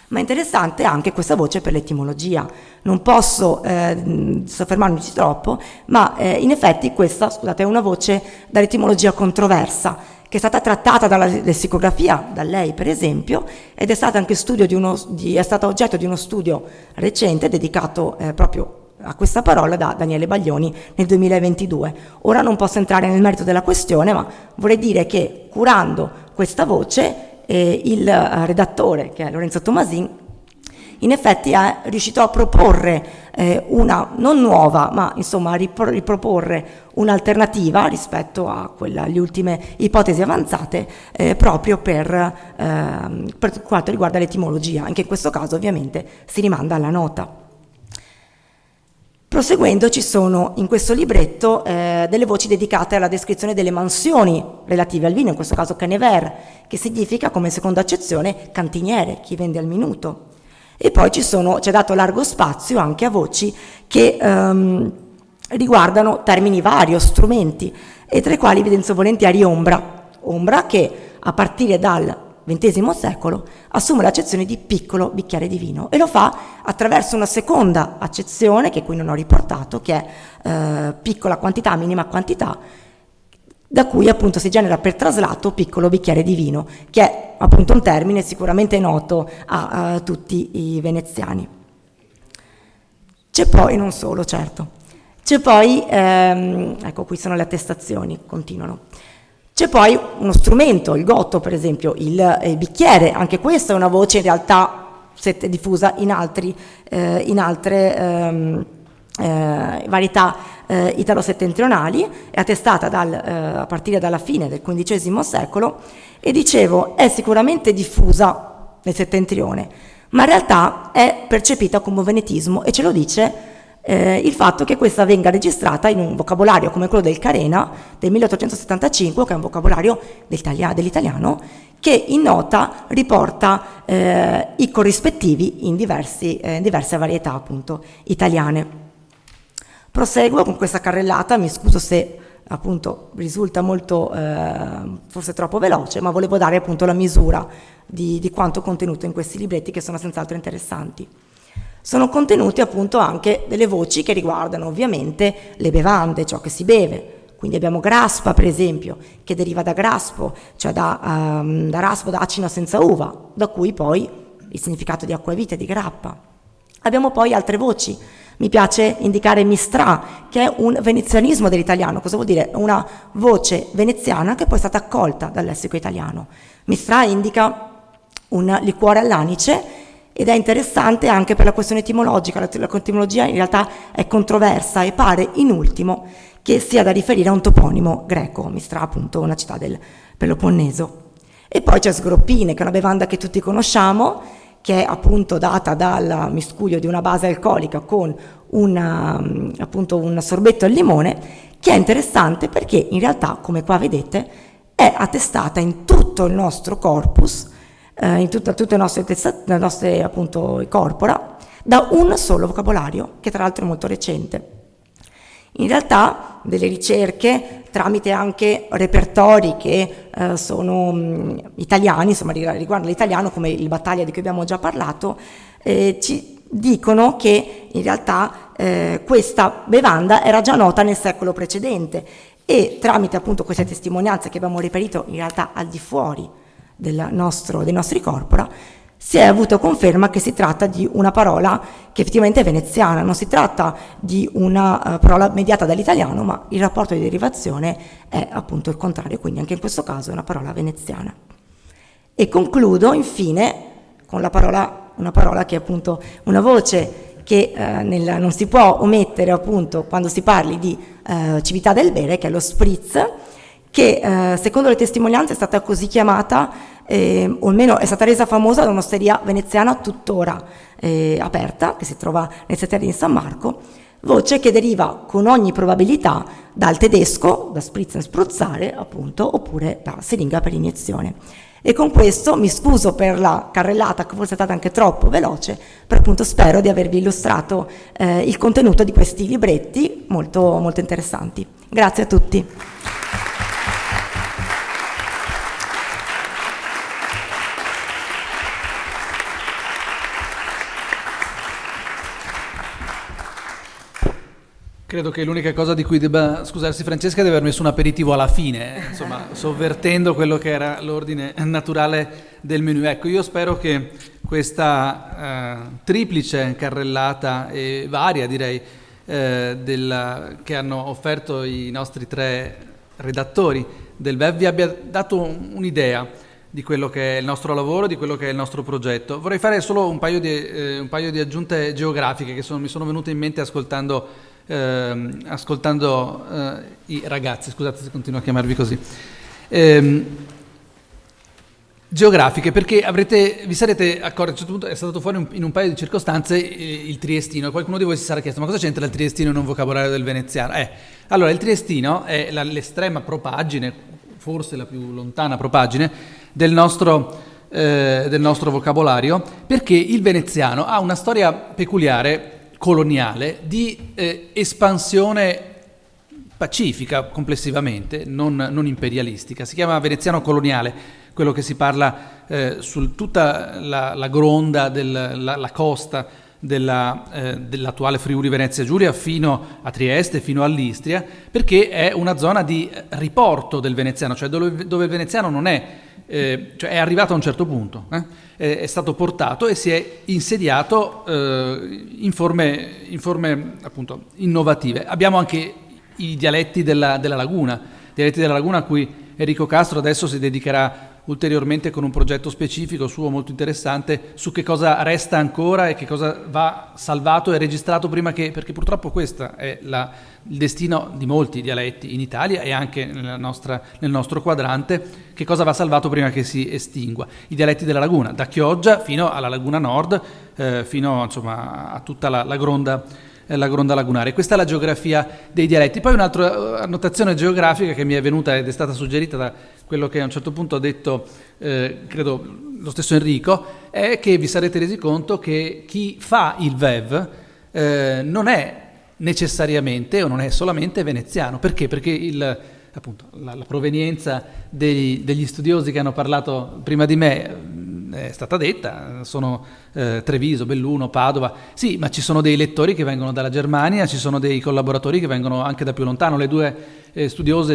Ma è interessante anche questa voce per l'etimologia. Non posso soffermarmici troppo, ma in effetti questa, scusate, è una voce dall'etimologia controversa, che è stata trattata dalla lessicografia, da lei per esempio, ed è stata anche è stata oggetto di uno studio recente dedicato proprio a questa parola da Daniele Baglioni nel 2022. Ora non posso entrare nel merito della questione, ma vorrei dire che curando questa voce il redattore, che è Lorenzo Tomasin, in effetti è riuscito a proporre una non nuova, ma insomma a riproporre un'alternativa rispetto a alle ultime ipotesi avanzate, proprio per quanto riguarda l'etimologia. Anche in questo caso ovviamente si rimanda alla nota. Proseguendo, ci sono in questo libretto delle voci dedicate alla descrizione delle mansioni relative al vino, in questo caso canever, che significa, come seconda accezione, cantiniere, chi vende al minuto. E poi c'è dato largo spazio anche a voci che riguardano termini vari o strumenti, e tra i quali evidenzio volentieri ombra che a partire dal XX secolo assume l'accezione di piccolo bicchiere di vino, e lo fa attraverso una seconda accezione che qui non ho riportato, che è piccola quantità, minima quantità, da cui appunto si genera per traslato piccolo bicchiere di vino, che è appunto un termine sicuramente noto a tutti i veneziani. C'è poi, non solo, certo, c'è poi, ecco qui sono le attestazioni, continuano. C'è poi uno strumento, il gotto per esempio, il bicchiere, anche questa è una voce in realtà diffusa in altre varietà italo-settentrionali, è attestata a partire dalla fine del XV secolo, e dicevo è sicuramente diffusa nel settentrione, ma in realtà è percepita come venetismo, e ce lo dice il fatto che questa venga registrata in un vocabolario come quello del Carena del 1875, che è un vocabolario dell'italiano, che in nota riporta i corrispettivi in diverse varietà appunto italiane. Proseguo con questa carrellata, mi scuso se appunto risulta molto forse troppo veloce, ma volevo dare appunto la misura di quanto contenuto in questi libretti, che sono senz'altro interessanti. Sono contenuti appunto anche delle voci che riguardano ovviamente le bevande, ciò che si beve. Quindi abbiamo graspa per esempio, che deriva da graspo, cioè da raspo, da acino senza uva, da cui poi il significato di acquavite, di grappa. Abbiamo poi altre voci. Mi piace indicare mistrà, che è un venezianismo dell'italiano. Cosa vuol dire? Una voce veneziana che poi è stata accolta dal lessico italiano. Mistrà indica un liquore all'anice, ed è interessante anche per la questione etimologica. La etimologia in realtà è controversa, e pare in ultimo che sia da riferire a un toponimo greco, Mistra appunto una città del Peloponneso. E poi c'è Sgroppine, che è una bevanda che tutti conosciamo, che è appunto data dal miscuglio di una base alcolica con appunto un sorbetto al limone, che è interessante perché in realtà, come qua vedete, è attestata in tutto il nostro corpus in tutte le nostre appunto corpora, da un solo vocabolario, che tra l'altro è molto recente. In realtà delle ricerche, tramite anche repertori che sono italiani, insomma riguardano l'italiano, come il Battaglia di cui abbiamo già parlato, ci dicono che in realtà questa bevanda era già nota nel secolo precedente, e tramite appunto queste testimonianze che abbiamo reperito in realtà al di fuori dei nostri corpora, si è avuto conferma che si tratta di una parola che effettivamente è veneziana. Non si tratta di una parola mediata dall'italiano, ma il rapporto di derivazione è appunto il contrario, quindi anche in questo caso è una parola veneziana. E concludo infine con una parola che è appunto una voce che non si può omettere appunto quando si parli di civiltà del bere, che è lo spritz, che secondo le testimonianze è stata così chiamata, o almeno è stata resa famosa da un'osteria veneziana tuttora aperta, che si trova nel Setteria di San Marco, voce che deriva con ogni probabilità dal tedesco, da spritzen spruzzare appunto, oppure da siringa per iniezione. E con questo mi scuso per la carrellata, che forse è stata anche troppo veloce, però appunto spero di avervi illustrato il contenuto di questi libretti molto, molto interessanti. Grazie a tutti. Credo che l'unica cosa di cui debba scusarsi Francesca è di aver messo un aperitivo alla fine, insomma, sovvertendo quello che era l'ordine naturale del menù. Ecco, io spero che questa triplice carrellata e varia, direi, che hanno offerto i nostri 3 redattori del VEV vi abbia dato un'idea di quello che è il nostro lavoro, di quello che è il nostro progetto. Vorrei fare solo un paio di aggiunte geografiche che mi sono venute in mente ascoltando i ragazzi, scusate se continuo a chiamarvi così, geografiche, perché vi sarete accorti, a un certo punto è stato fuori in un paio di circostanze il triestino, qualcuno di voi si sarà chiesto: ma cosa c'entra il triestino in un vocabolario del veneziano? Allora, il triestino è l'estrema propaggine, forse la più lontana propaggine del nostro vocabolario, perché il veneziano ha una storia peculiare, coloniale, di espansione pacifica complessivamente, non imperialistica. Si chiama veneziano coloniale, quello che si parla su tutta la gronda, la costa dell'attuale Friuli Venezia Giulia fino a Trieste, fino all'Istria, perché è una zona di riporto del veneziano, cioè dove il veneziano non è, cioè è arrivato a un certo punto, è stato portato e si è insediato in forme appunto innovative. Abbiamo anche i dialetti della Laguna a cui Enrico Castro adesso si dedicherà ulteriormente con un progetto specifico suo molto interessante su che cosa resta ancora e che cosa va salvato e registrato prima perché purtroppo questo è il destino di molti dialetti in Italia e anche nel nostro quadrante, che cosa va salvato prima che si estingua. I dialetti della Laguna, da Chioggia fino alla Laguna Nord, fino insomma a tutta la gronda lagunare. Questa è la geografia dei dialetti. Poi un'altra annotazione geografica che mi è venuta ed è stata suggerita da quello che a un certo punto ha detto, credo lo stesso Enrico, è che vi sarete resi conto che chi fa il VEV non è necessariamente o non è solamente veneziano. Perché? Perché appunto, la provenienza degli studiosi che hanno parlato prima di me è stata detta, sono Treviso, Belluno, Padova, sì, ma ci sono dei lettori che vengono dalla Germania, ci sono dei collaboratori che vengono anche da più lontano. Le 2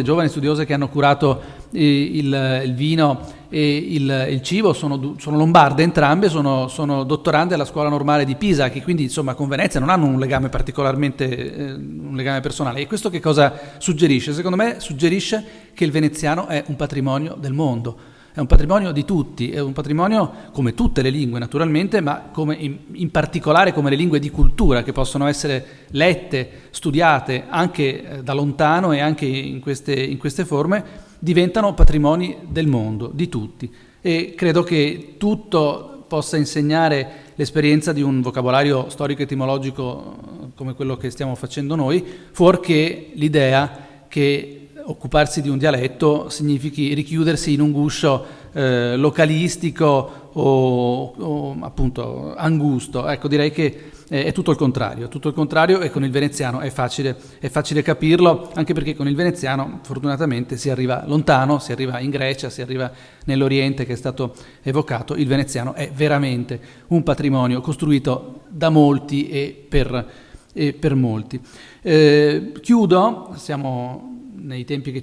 giovani studiose che hanno curato il vino e il cibo sono lombarde entrambe, sono dottorande alla Scuola Normale di Pisa, che quindi insomma con Venezia non hanno un legame particolarmente un legame personale. E questo che cosa suggerisce? Secondo me suggerisce che il veneziano è un patrimonio del mondo. È un patrimonio di tutti, è un patrimonio come tutte le lingue naturalmente, ma come in particolare come le lingue di cultura, che possono essere lette, studiate anche da lontano e anche in queste forme, diventano patrimoni del mondo, di tutti. E credo che tutto possa insegnare l'esperienza di un vocabolario storico-etimologico come quello che stiamo facendo noi, fuorché l'idea che occuparsi di un dialetto significhi richiudersi in un guscio localistico o appunto angusto. Ecco, direi che è tutto il contrario, e con il veneziano è facile capirlo, anche perché con il veneziano fortunatamente si arriva lontano, si arriva in Grecia, si arriva nell'Oriente che è stato evocato. Il veneziano è veramente un patrimonio costruito da molti e per molti. Chiudo, siamo nei tempi che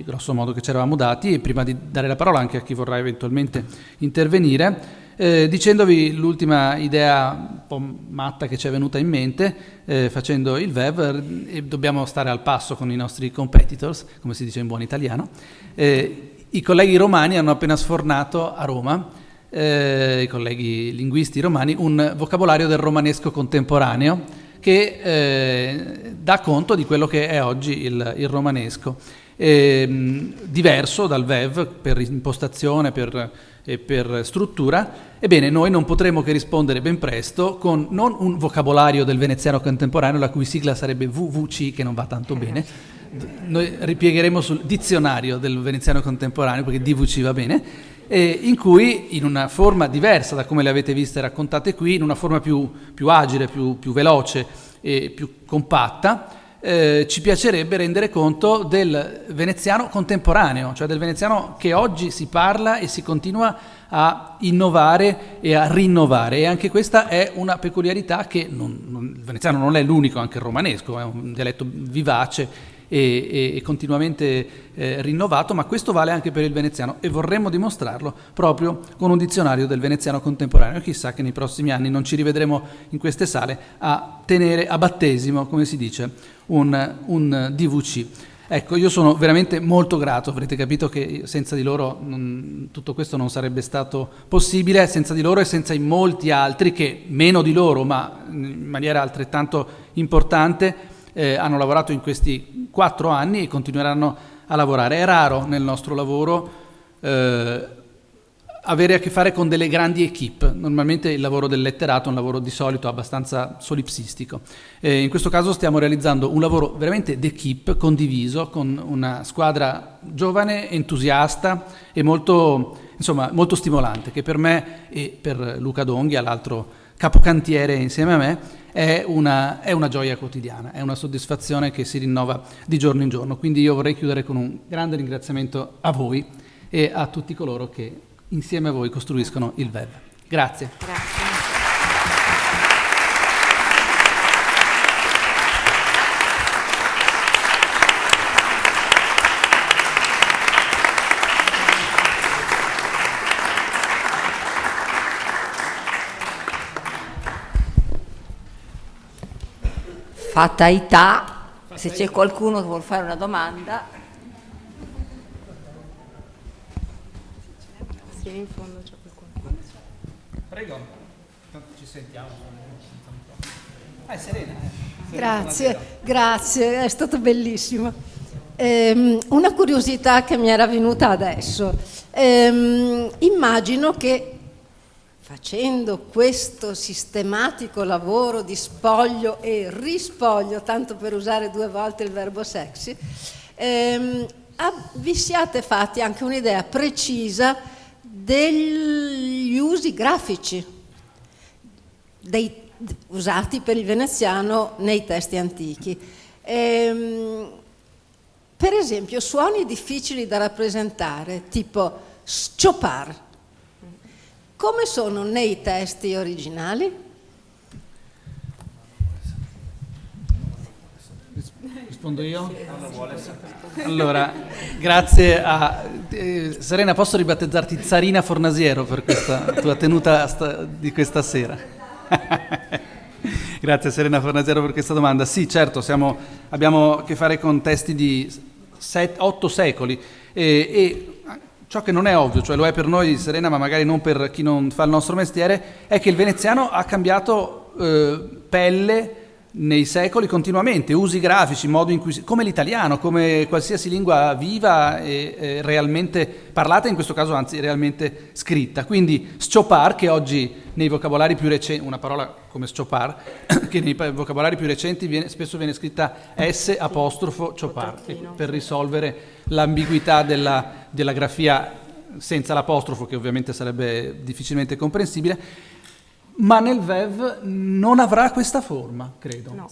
grosso modo che ci eravamo dati, e prima di dare la parola anche a chi vorrà eventualmente intervenire, dicendovi l'ultima idea un po' matta che ci è venuta in mente facendo il VEV, e dobbiamo stare al passo con i nostri competitors, come si dice in buon italiano. I colleghi romani hanno appena sfornato a Roma, i colleghi linguisti romani, un vocabolario del romanesco contemporaneo che dà conto di quello che è oggi il romanesco, diverso dal VEV per impostazione e per struttura. Ebbene, noi non potremo che rispondere ben presto con non un vocabolario del veneziano contemporaneo, la cui sigla sarebbe VVC, che non va tanto bene. Noi ripiegheremo sul dizionario del veneziano contemporaneo, perché DVC va bene, in cui, in una forma diversa da come le avete viste raccontate qui, in una forma più agile, più veloce e più compatta, ci piacerebbe rendere conto del veneziano contemporaneo, cioè del veneziano che oggi si parla e si continua a innovare e a rinnovare. E anche questa è una peculiarità che il veneziano non è l'unico, anche il romanesco è un dialetto vivace e continuamente rinnovato, ma questo vale anche per il veneziano, e vorremmo dimostrarlo proprio con un dizionario del veneziano contemporaneo. Chissà che nei prossimi anni non ci rivedremo in queste sale a tenere a battesimo, come si dice, un DVC. Ecco, io sono veramente molto grato, avrete capito che senza di loro tutto questo non sarebbe stato possibile, senza di loro e senza i molti altri che, meno di loro ma in maniera altrettanto importante, hanno lavorato in questi 4 anni e continueranno a lavorare. È raro nel nostro lavoro avere a che fare con delle grandi equipe. Normalmente il lavoro del letterato è un lavoro di solito abbastanza solipsistico. In questo caso stiamo realizzando un lavoro veramente d'équipe, condiviso, con una squadra giovane, entusiasta e molto stimolante, che per me e per Luca Donghia, l'altro capocantiere insieme a me, è una gioia quotidiana, è una soddisfazione che si rinnova di giorno in giorno. Quindi io vorrei chiudere con un grande ringraziamento a voi e a tutti coloro che insieme a voi costruiscono il VEV. Grazie. Fatalità, se c'è qualcuno che vuole fare una domanda. Sì, in fondo c'è qualcuno. Prego, ci sentiamo. Serena. Grazie, è stato bellissimo. Una curiosità che mi era venuta adesso. Immagino che facendo questo sistematico lavoro di spoglio e rispoglio, tanto per usare 2 volte il verbo sexy, vi siate fatti anche un'idea precisa degli usi grafici usati per il veneziano nei testi antichi. Per esempio, suoni difficili da rappresentare, tipo sciopar. Come sono nei testi originali? Rispondo io? Allora, grazie a Serena, posso ribattezzarti Zarina Fornasiero per questa tua tenuta di questa sera? Grazie Serena Fornasiero per questa domanda. Sì, certo, abbiamo a che fare con testi di 8 secoli e ciò che non è ovvio, cioè lo è per noi Serena, ma magari non per chi non fa il nostro mestiere, è che il veneziano ha cambiato pelle nei secoli continuamente, usi grafici, modo in cui, come l'italiano, come qualsiasi lingua viva e realmente parlata, in questo caso anzi realmente scritta. Quindi sciopar, che oggi nei vocabolari più recenti, una parola come sciopar, che nei vocabolari più recenti spesso viene scritta S apostrofo ciopar, per risolvere l'ambiguità della grafia senza l'apostrofo, che ovviamente sarebbe difficilmente comprensibile, ma nel VEV non avrà questa forma, credo. No,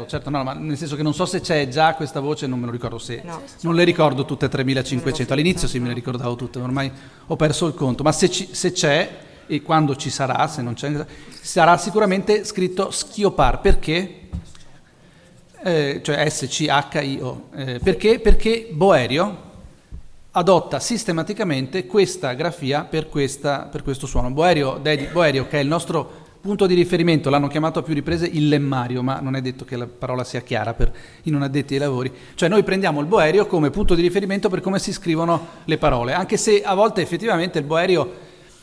certo, no, ma nel senso che non so se c'è già questa voce, non me lo ricordo, No. non le ricordo tutte 3500, all'inizio sì me le ricordavo tutte, ormai ho perso il conto, ma se c'è, e quando ci sarà, se non c'è, sarà sicuramente scritto schiopar, perché? Cioè SCHIO, perché? Perché Boerio adotta sistematicamente questa grafia per questo suono. Boerio, che è il nostro punto di riferimento, l'hanno chiamato a più riprese il lemmario, ma non è detto che la parola sia chiara per i non addetti ai lavori. Cioè noi prendiamo il Boerio come punto di riferimento per come si scrivono le parole, anche se a volte effettivamente il Boerio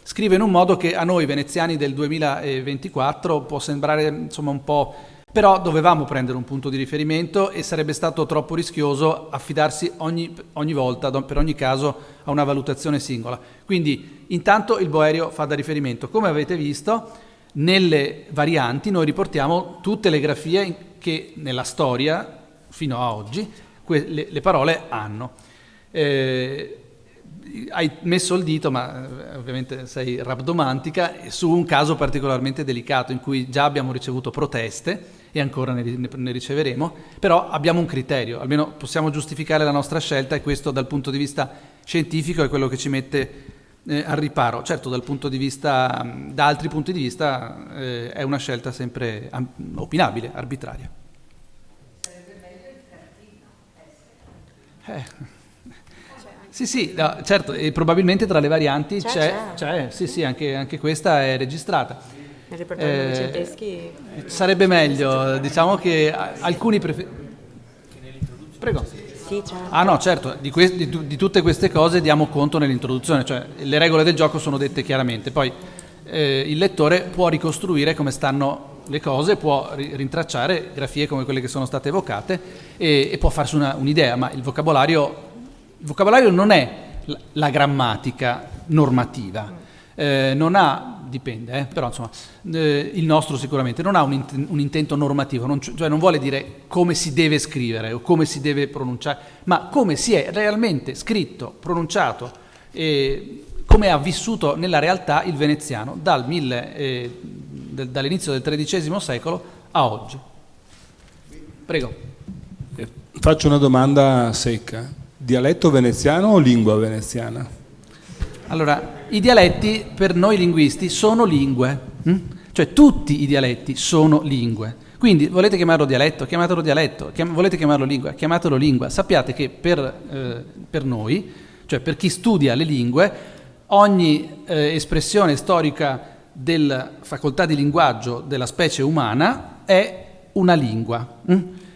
scrive in un modo che a noi veneziani del 2024 può sembrare insomma un po'... Però dovevamo prendere un punto di riferimento e sarebbe stato troppo rischioso affidarsi ogni volta, per ogni caso, a una valutazione singola. Quindi intanto il Boerio fa da riferimento. Come avete visto, nelle varianti noi riportiamo tutte le grafie che nella storia, fino a oggi, le parole hanno. Hai messo il dito, ma ovviamente sei rabdomantica, su un caso particolarmente delicato in cui già abbiamo ricevuto proteste e ancora ne riceveremo, però abbiamo un criterio, almeno possiamo giustificare la nostra scelta e questo dal punto di vista scientifico è quello che ci mette al riparo. Certo, dal punto di vista, da altri punti di vista è una scelta sempre opinabile, arbitraria. Sarebbe meglio il cardino. Sì, no, certo, e probabilmente tra le varianti c'è, sì, anche questa è registrata. Nel repertorio novecenteschi sarebbe meglio, diciamo che alcuni Prego. Sì, certo. Ah no, certo, di tutte queste cose diamo conto nell'introduzione, cioè le regole del gioco sono dette chiaramente, poi il lettore può ricostruire come stanno le cose, può rintracciare grafie come quelle che sono state evocate e può farsi un'idea, ma il vocabolario non è la grammatica normativa, non ha, dipende, però insomma, il nostro sicuramente non ha un intento normativo, cioè non vuole dire come si deve scrivere o come si deve pronunciare, ma come si è realmente scritto, pronunciato e come ha vissuto nella realtà il veneziano dall'inizio del XIII secolo a oggi. Prego. Faccio una domanda secca. Dialetto veneziano o lingua veneziana? Allora, i dialetti per noi linguisti sono lingue, cioè tutti i dialetti sono lingue. Quindi volete chiamarlo dialetto, chiamatelo dialetto, volete chiamarlo lingua, chiamatelo lingua. Sappiate che per noi, cioè per chi studia le lingue, ogni espressione storica della facoltà di linguaggio della specie umana è una lingua.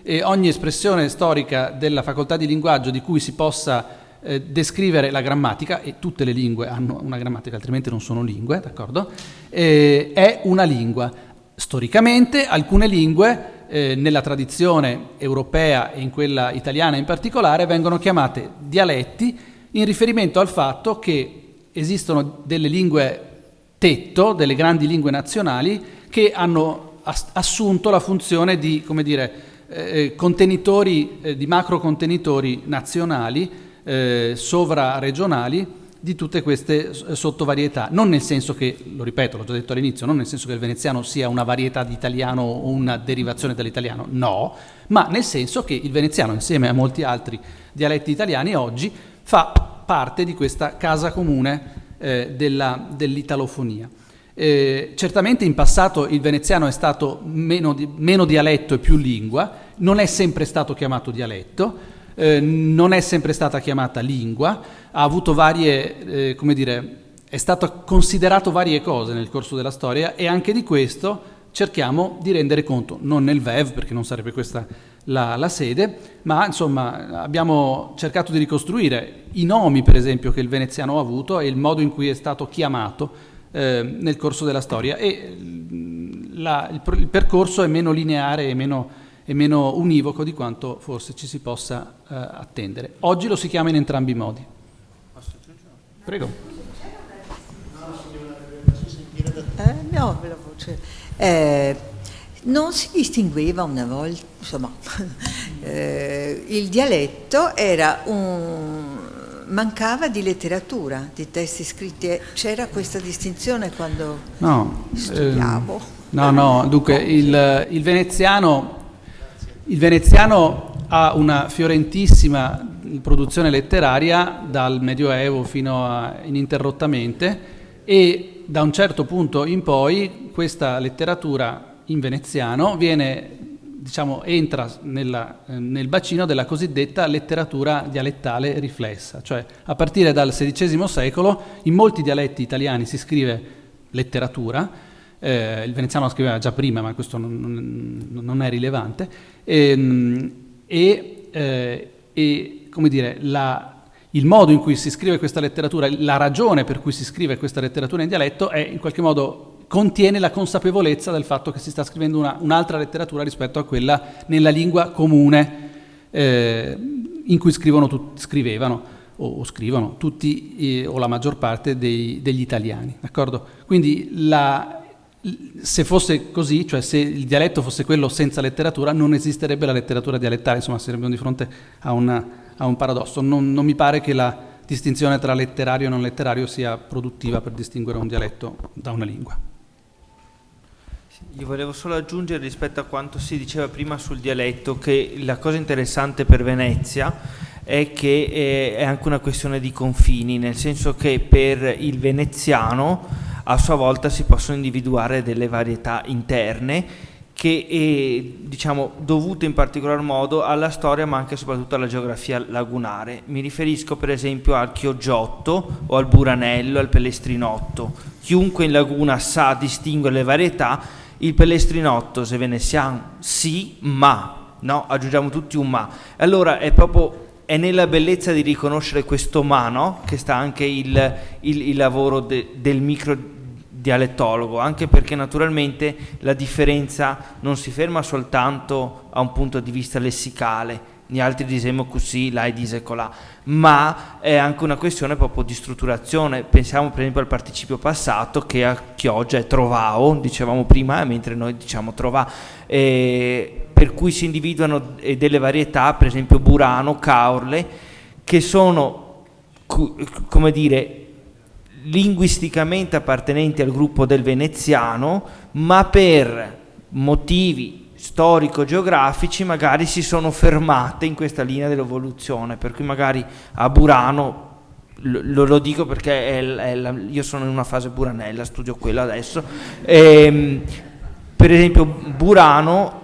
E ogni espressione storica della facoltà di linguaggio di cui si possa descrivere la grammatica, e tutte le lingue hanno una grammatica, altrimenti non sono lingue, d'accordo? È una lingua. Storicamente alcune lingue, nella tradizione europea e in quella italiana in particolare, vengono chiamate dialetti in riferimento al fatto che esistono delle lingue tetto, delle grandi lingue nazionali, che hanno assunto la funzione di, come dire, contenitori, di macro contenitori nazionali, sovraregionali di tutte queste sottovarietà, non nel senso che, lo ripeto, l'ho già detto all'inizio, non nel senso che il veneziano sia una varietà di italiano o una derivazione dall'italiano, no, ma nel senso che il veneziano, insieme a molti altri dialetti italiani, oggi fa parte di questa casa comune dell'italofonia. Certamente in passato il veneziano è stato meno dialetto e più lingua, non è sempre stato chiamato dialetto, non è sempre stata chiamata lingua, ha avuto varie, come dire, è stato considerato varie cose nel corso della storia e anche di questo cerchiamo di rendere conto, non nel VEV perché non sarebbe questa la sede, ma insomma abbiamo cercato di ricostruire i nomi per esempio che il veneziano ha avuto e il modo in cui è stato chiamato nel corso della storia e il percorso è meno lineare e meno univoco di quanto forse ci si possa attendere. Oggi lo si chiama in entrambi i modi. Prego. No, la voce. Non si distingueva una volta, insomma, il dialetto era mancava di letteratura, di testi scritti. C'era questa distinzione quando studiavo? No, dunque il veneziano ha una fiorentissima produzione letteraria dal Medioevo fino a ininterrottamente, e da un certo punto in poi questa letteratura in veneziano entra nel bacino della cosiddetta letteratura dialettale riflessa, cioè a partire dal XVI secolo in molti dialetti italiani si scrive letteratura, il veneziano lo scriveva già prima, ma questo non è rilevante, come dire, il modo in cui si scrive questa letteratura, la ragione per cui si scrive questa letteratura in dialetto è in qualche modo contiene la consapevolezza del fatto che si sta scrivendo un'altra letteratura rispetto a quella nella lingua comune in cui scrivevano o scrivono tutti o la maggior parte degli italiani, d'accordo? Quindi se fosse così, cioè se il dialetto fosse quello senza letteratura, non esisterebbe la letteratura dialettale, insomma saremmo di fronte a un paradosso. Non mi pare che la distinzione tra letterario e non letterario sia produttiva per distinguere un dialetto da una lingua. Io volevo solo aggiungere rispetto a quanto si diceva prima sul dialetto che la cosa interessante per Venezia è che è anche una questione di confini, nel senso che per il veneziano a sua volta si possono individuare delle varietà interne che dovute in particolar modo alla storia ma anche e soprattutto alla geografia lagunare. Mi riferisco per esempio al chioggiotto o al buranello, al pelestrinotto. Chiunque in laguna sa distinguere le varietà. Il pelestrinotto, se veneziano, sì, ma, no? Aggiungiamo tutti un ma. Allora è nella bellezza di riconoscere questo ma, no? Che sta anche il lavoro del microdialettologo, anche perché naturalmente la differenza non si ferma soltanto a un punto di vista lessicale, gli altri diciamo così, là e dise colà, ma è anche una questione proprio di strutturazione. Pensiamo per esempio al participio passato che a Chioggia è trovao, dicevamo prima, mentre noi diciamo trovà, per cui si individuano delle varietà, per esempio burano, caorle, che sono, come dire, linguisticamente appartenenti al gruppo del veneziano, ma per motivi storico-geografici magari si sono fermate in questa linea dell'evoluzione, per cui magari a Burano, lo dico perché io sono in una fase buranella, studio quello adesso, per esempio Burano,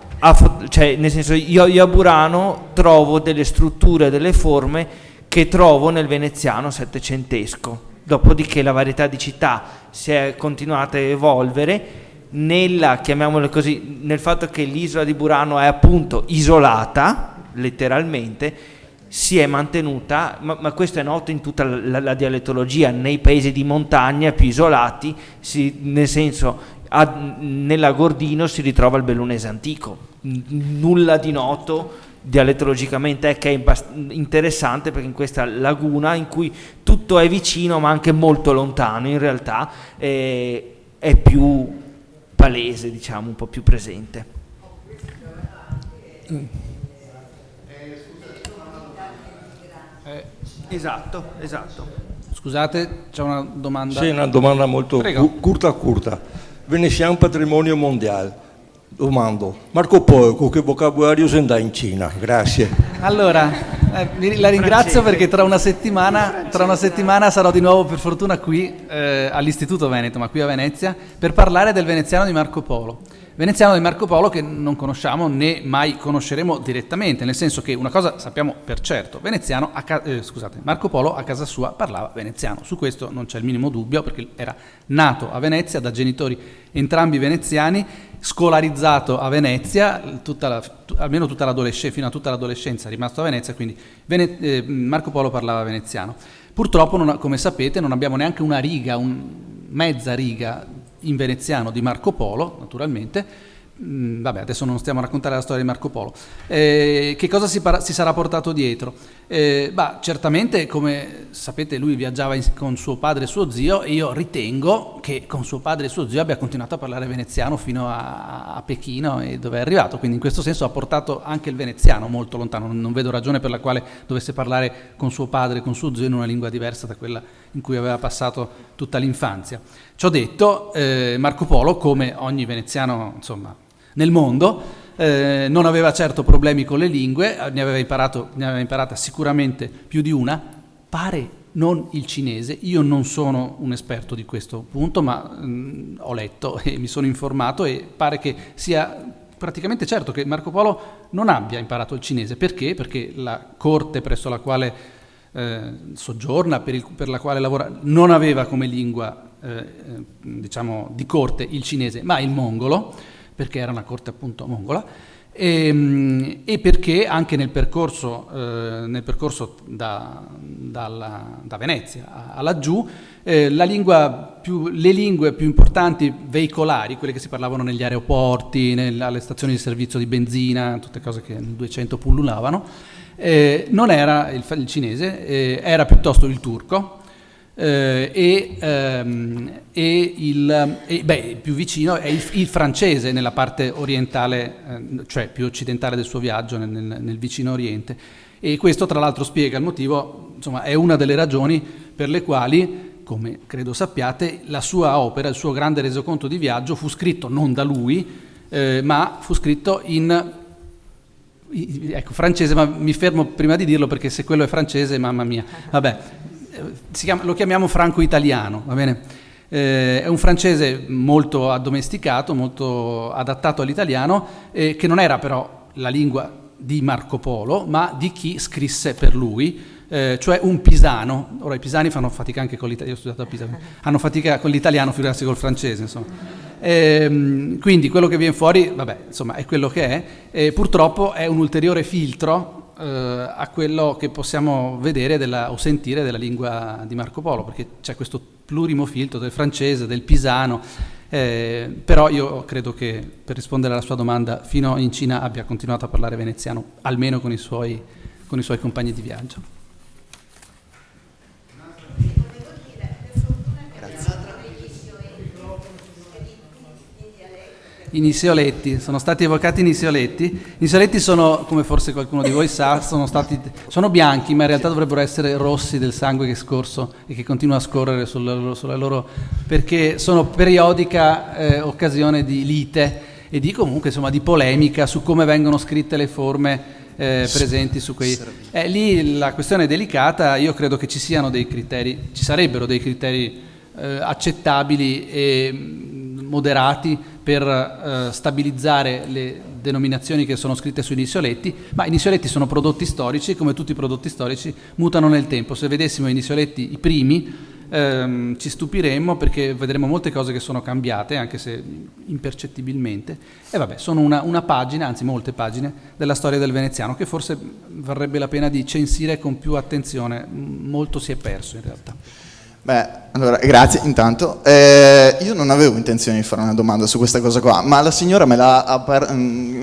cioè nel senso io a Burano trovo delle strutture, delle forme che trovo nel veneziano settecentesco, dopodiché la varietà di città si è continuata a evolvere chiamiamolo così, nel fatto che l'isola di Burano è appunto isolata, letteralmente, si è mantenuta, ma questo è noto in tutta la dialettologia, nei paesi di montagna più isolati, nel senso, nell'Agordino si ritrova il bellunese antico, nulla di noto dialettologicamente, è che è interessante perché in questa laguna in cui tutto è vicino ma anche molto lontano, in realtà è più palese, diciamo, un po' più presente. Esatto. Scusate, c'è una domanda. Sì, una domanda molto curta. Veneziano patrimonio mondiale. Domando, Marco Polo, con che vocabolario si andà in Cina? Grazie. Allora, la ringrazio perché tra una settimana sarò di nuovo per fortuna qui all'Istituto Veneto, ma qui a Venezia, per parlare del veneziano di Marco Polo. Veneziano di Marco Polo che non conosciamo né mai conosceremo direttamente, nel senso che una cosa sappiamo per certo, Marco Polo a casa sua parlava veneziano, su questo non c'è il minimo dubbio perché era nato a Venezia da genitori entrambi veneziani, scolarizzato a Venezia, almeno tutta l'adolescenza, fino a tutta l'adolescenza è rimasto a Venezia, quindi Marco Polo parlava veneziano. Purtroppo, come sapete, non abbiamo neanche una riga, mezza riga in veneziano di Marco Polo, naturalmente, vabbè, adesso non stiamo a raccontare la storia di Marco Polo. Che cosa si sarà portato dietro? Certamente, come sapete, lui viaggiava con suo padre e suo zio, e io ritengo che con suo padre e suo zio abbia continuato a parlare veneziano fino a Pechino e dove è arrivato, quindi in questo senso ha portato anche il veneziano molto lontano. Non vedo ragione per la quale dovesse parlare con suo padre e con suo zio in una lingua diversa da quella in cui aveva passato tutta l'infanzia. Ciò detto, Marco Polo, come ogni veneziano, insomma, nel mondo, non aveva certo problemi con le lingue, ne aveva imparata sicuramente più di una, pare non il cinese. Io non sono un esperto di questo punto, ma ho letto e mi sono informato, e pare che sia praticamente certo che Marco Polo non abbia imparato il cinese. Perché? Perché la corte presso la quale soggiorna, per la quale lavora, non aveva come lingua diciamo di corte il cinese, ma il mongolo, perché era una corte appunto mongola, e perché anche nel percorso da Venezia a laggiù, le lingue più importanti veicolari, quelle che si parlavano negli aeroporti, alle stazioni di servizio di benzina, tutte cose che nel 200 pullulavano, non era il cinese, era piuttosto il turco. Più vicino è il francese nella parte orientale, cioè più occidentale del suo viaggio nel vicino Oriente, e questo tra l'altro spiega il motivo, insomma è una delle ragioni per le quali, come credo sappiate, la sua opera, il suo grande resoconto di viaggio fu scritto non da lui, ma fu scritto in francese, ma mi fermo prima di dirlo perché se quello è francese, mamma mia, vabbè. Lo chiamiamo franco-italiano, va bene? È un francese molto addomesticato, molto adattato all'italiano, che non era però la lingua di Marco Polo, ma di chi scrisse per lui, cioè un pisano. Ora i pisani fanno fatica anche con l'italiano, io ho studiato a Pisa, hanno fatica con l'italiano, figurarsi col francese, insomma. Quindi quello che viene fuori, vabbè, insomma, è quello che è. Purtroppo è un ulteriore filtro a quello che possiamo vedere o sentire della lingua di Marco Polo, perché c'è questo plurimo filtro del francese, del pisano, però io credo che, per rispondere alla sua domanda, fino in Cina abbia continuato a parlare veneziano, almeno con i suoi compagni di viaggio. I nisioletti, sono stati evocati i nisioletti. I nisioletti sono, come forse qualcuno di voi sa, sono bianchi, ma in realtà dovrebbero essere rossi del sangue che è scorso e che continua a scorrere sulla loro, perché sono periodica occasione di lite e di comunque insomma di polemica su come vengono scritte le forme presenti su quei. Lì la questione è delicata. Io credo che ci sarebbero dei criteri accettabili e moderati per stabilizzare le denominazioni che sono scritte sui nisioletti, ma i nisioletti sono prodotti storici e come tutti i prodotti storici mutano nel tempo. Se vedessimo i nisioletti i primi ci stupiremmo, perché vedremo molte cose che sono cambiate, anche se impercettibilmente, e vabbè, sono una pagina, anzi molte pagine della storia del veneziano che forse varrebbe la pena di censire con più attenzione. Molto si è perso in realtà. Beh, allora, grazie intanto. Io non avevo intenzione di fare una domanda su questa cosa qua, ma la signora me l'ha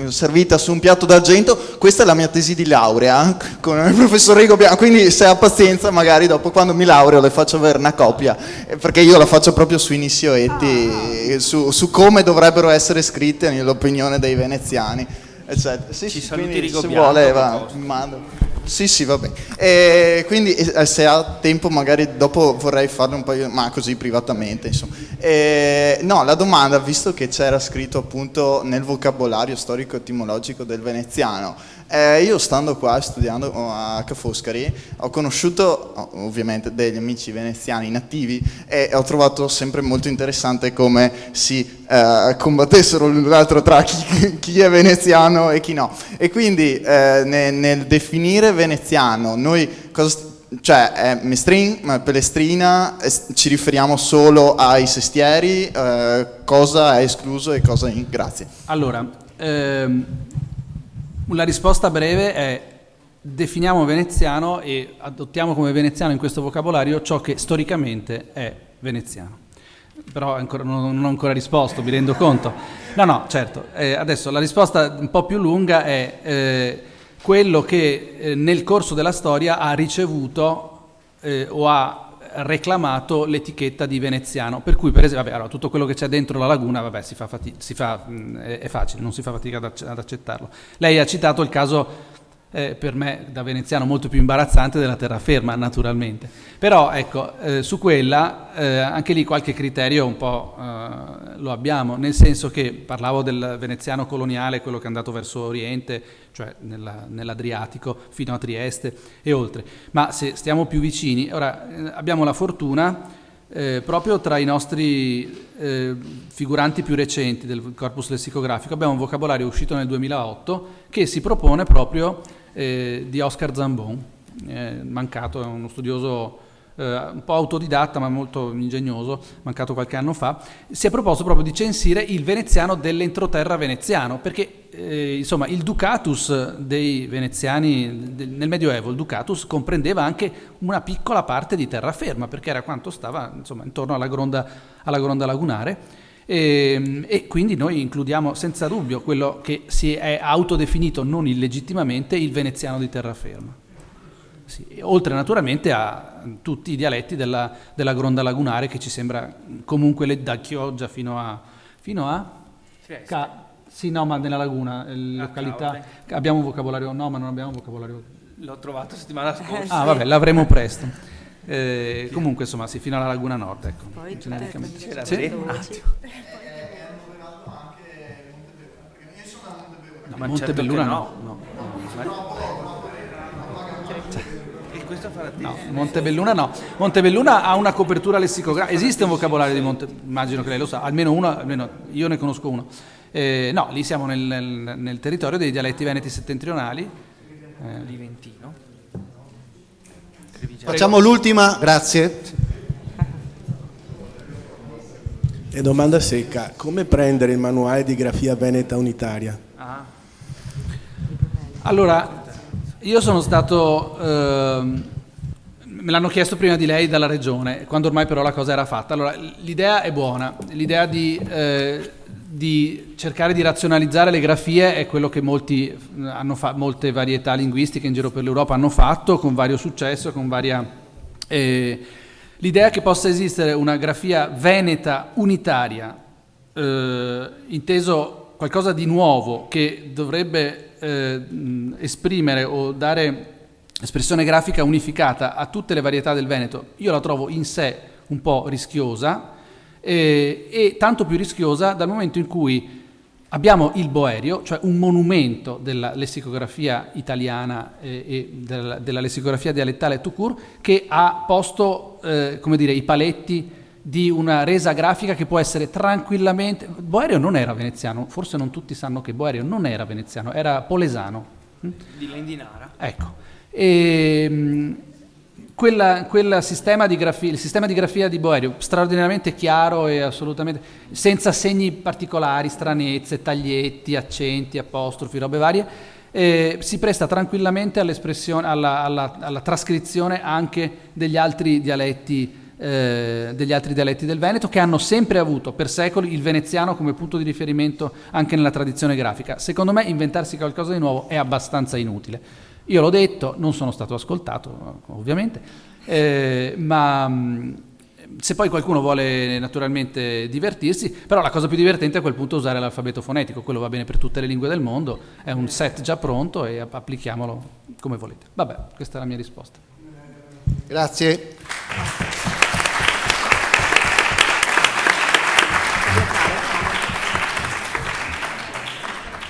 servita su un piatto d'argento. Questa è la mia tesi di laurea con il professor Rigo Bianco, quindi se ha pazienza magari dopo, quando mi laureo, le faccio avere una copia, perché io la faccio proprio sui nisioetti, su come dovrebbero essere scritte nell'opinione dei veneziani, eccetera. Sì, ci saluti Rigo se Bianco, vuole mando. Sì, va bene. Quindi se ha tempo magari dopo vorrei farlo un paio, ma così privatamente, insomma. No, la domanda, visto che c'era scritto appunto nel vocabolario storico-etimologico del veneziano, io stando qua studiando a Ca' Foscari ho conosciuto ovviamente degli amici veneziani nativi e ho trovato sempre molto interessante come si combattessero l'un l'altro tra chi è veneziano e chi no. E quindi nel definire veneziano noi è mestrin, pelestrina, ci riferiamo solo ai sestieri, cosa è escluso e cosa grazie. Allora, la risposta breve è: definiamo veneziano e adottiamo come veneziano in questo vocabolario ciò che storicamente è veneziano. però non ho ancora risposto, mi rendo conto. No, certo. Adesso la risposta un po' più lunga è quello che nel corso della storia ha ricevuto o ha reclamato l'etichetta di veneziano, per cui per esempio allora, tutto quello che c'è dentro la laguna è facile, non si fa fatica ad accettarlo. Lei ha citato il caso per me da veneziano molto più imbarazzante della terraferma, naturalmente, però ecco, su quella anche lì qualche criterio un po' lo abbiamo, nel senso che parlavo del veneziano coloniale, quello che è andato verso Oriente, cioè nell'Adriatico fino a Trieste e oltre, ma se stiamo più vicini, ora abbiamo la fortuna proprio tra i nostri figuranti più recenti del corpus lessicografico abbiamo un vocabolario uscito nel 2008 che si propone proprio di Oscar Zambon, mancato, è uno studioso un po' autodidatta ma molto ingegnoso, mancato qualche anno fa. Si è proposto proprio di censire il veneziano dell'entroterra veneziano, perché insomma il Ducatus dei veneziani nel Medioevo, il Ducatus comprendeva anche una piccola parte di terraferma, perché era quanto stava insomma intorno alla gronda lagunare. E quindi noi includiamo senza dubbio quello che si è autodefinito non illegittimamente il veneziano di terraferma. Sì, oltre naturalmente a tutti i dialetti della gronda lagunare, che ci sembra comunque da Chioggia fino a sì, no, ma nella laguna, località, abbiamo un vocabolario, no, ma non abbiamo un vocabolario. L'ho trovato settimana scorsa. Ah, vabbè, l'avremo presto. Comunque, insomma, sì, fino alla laguna nord, ecco. Poi genericamente. c'era Sì? Ma Montebelluna certo no. E questo farà No, Montebelluna no. Montebelluna ha una copertura lessicografica. Esiste un vocabolario di immagino che lei lo sa, almeno io ne conosco uno. No, lì siamo nel territorio dei dialetti veneti settentrionali. Liventino. Facciamo l'ultima, grazie. E domanda secca: come prendere il manuale di grafia veneta unitaria? Allora, io sono stato, me l'hanno chiesto prima di lei dalla regione, quando ormai però la cosa era fatta. Allora, l'idea è buona, l'idea di cercare di razionalizzare le grafie è quello che molti hanno molte varietà linguistiche in giro per l'Europa hanno fatto, con vario successo, con varia... l'idea che possa esistere una grafia veneta unitaria, inteso qualcosa di nuovo che dovrebbe esprimere o dare espressione grafica unificata a tutte le varietà del Veneto, io la trovo in sé un po' rischiosa, e tanto più rischiosa dal momento in cui abbiamo il Boerio, cioè un monumento della lessicografia italiana e della lessicografia dialettale tout court, che ha posto i paletti di una resa grafica che può essere tranquillamente... Boerio non era veneziano, forse non tutti sanno che Boerio non era veneziano, era polesano. Di Lendinara. Ecco. Quel sistema di grafia, il sistema di grafia di Boerio, straordinariamente chiaro e assolutamente senza segni particolari, stranezze, taglietti, accenti, apostrofi, robe varie, si presta tranquillamente all'espressione, alla trascrizione anche degli altri dialetti del Veneto, che hanno sempre avuto per secoli il veneziano come punto di riferimento anche nella tradizione grafica. Secondo me inventarsi qualcosa di nuovo è abbastanza inutile. Io l'ho detto, non sono stato ascoltato, ovviamente, ma se poi qualcuno vuole naturalmente divertirsi, però la cosa più divertente a quel punto è usare l'alfabeto fonetico, quello va bene per tutte le lingue del mondo, è un set già pronto e applichiamolo come volete. Vabbè, questa è la mia risposta. Grazie.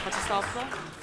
Faccio stop?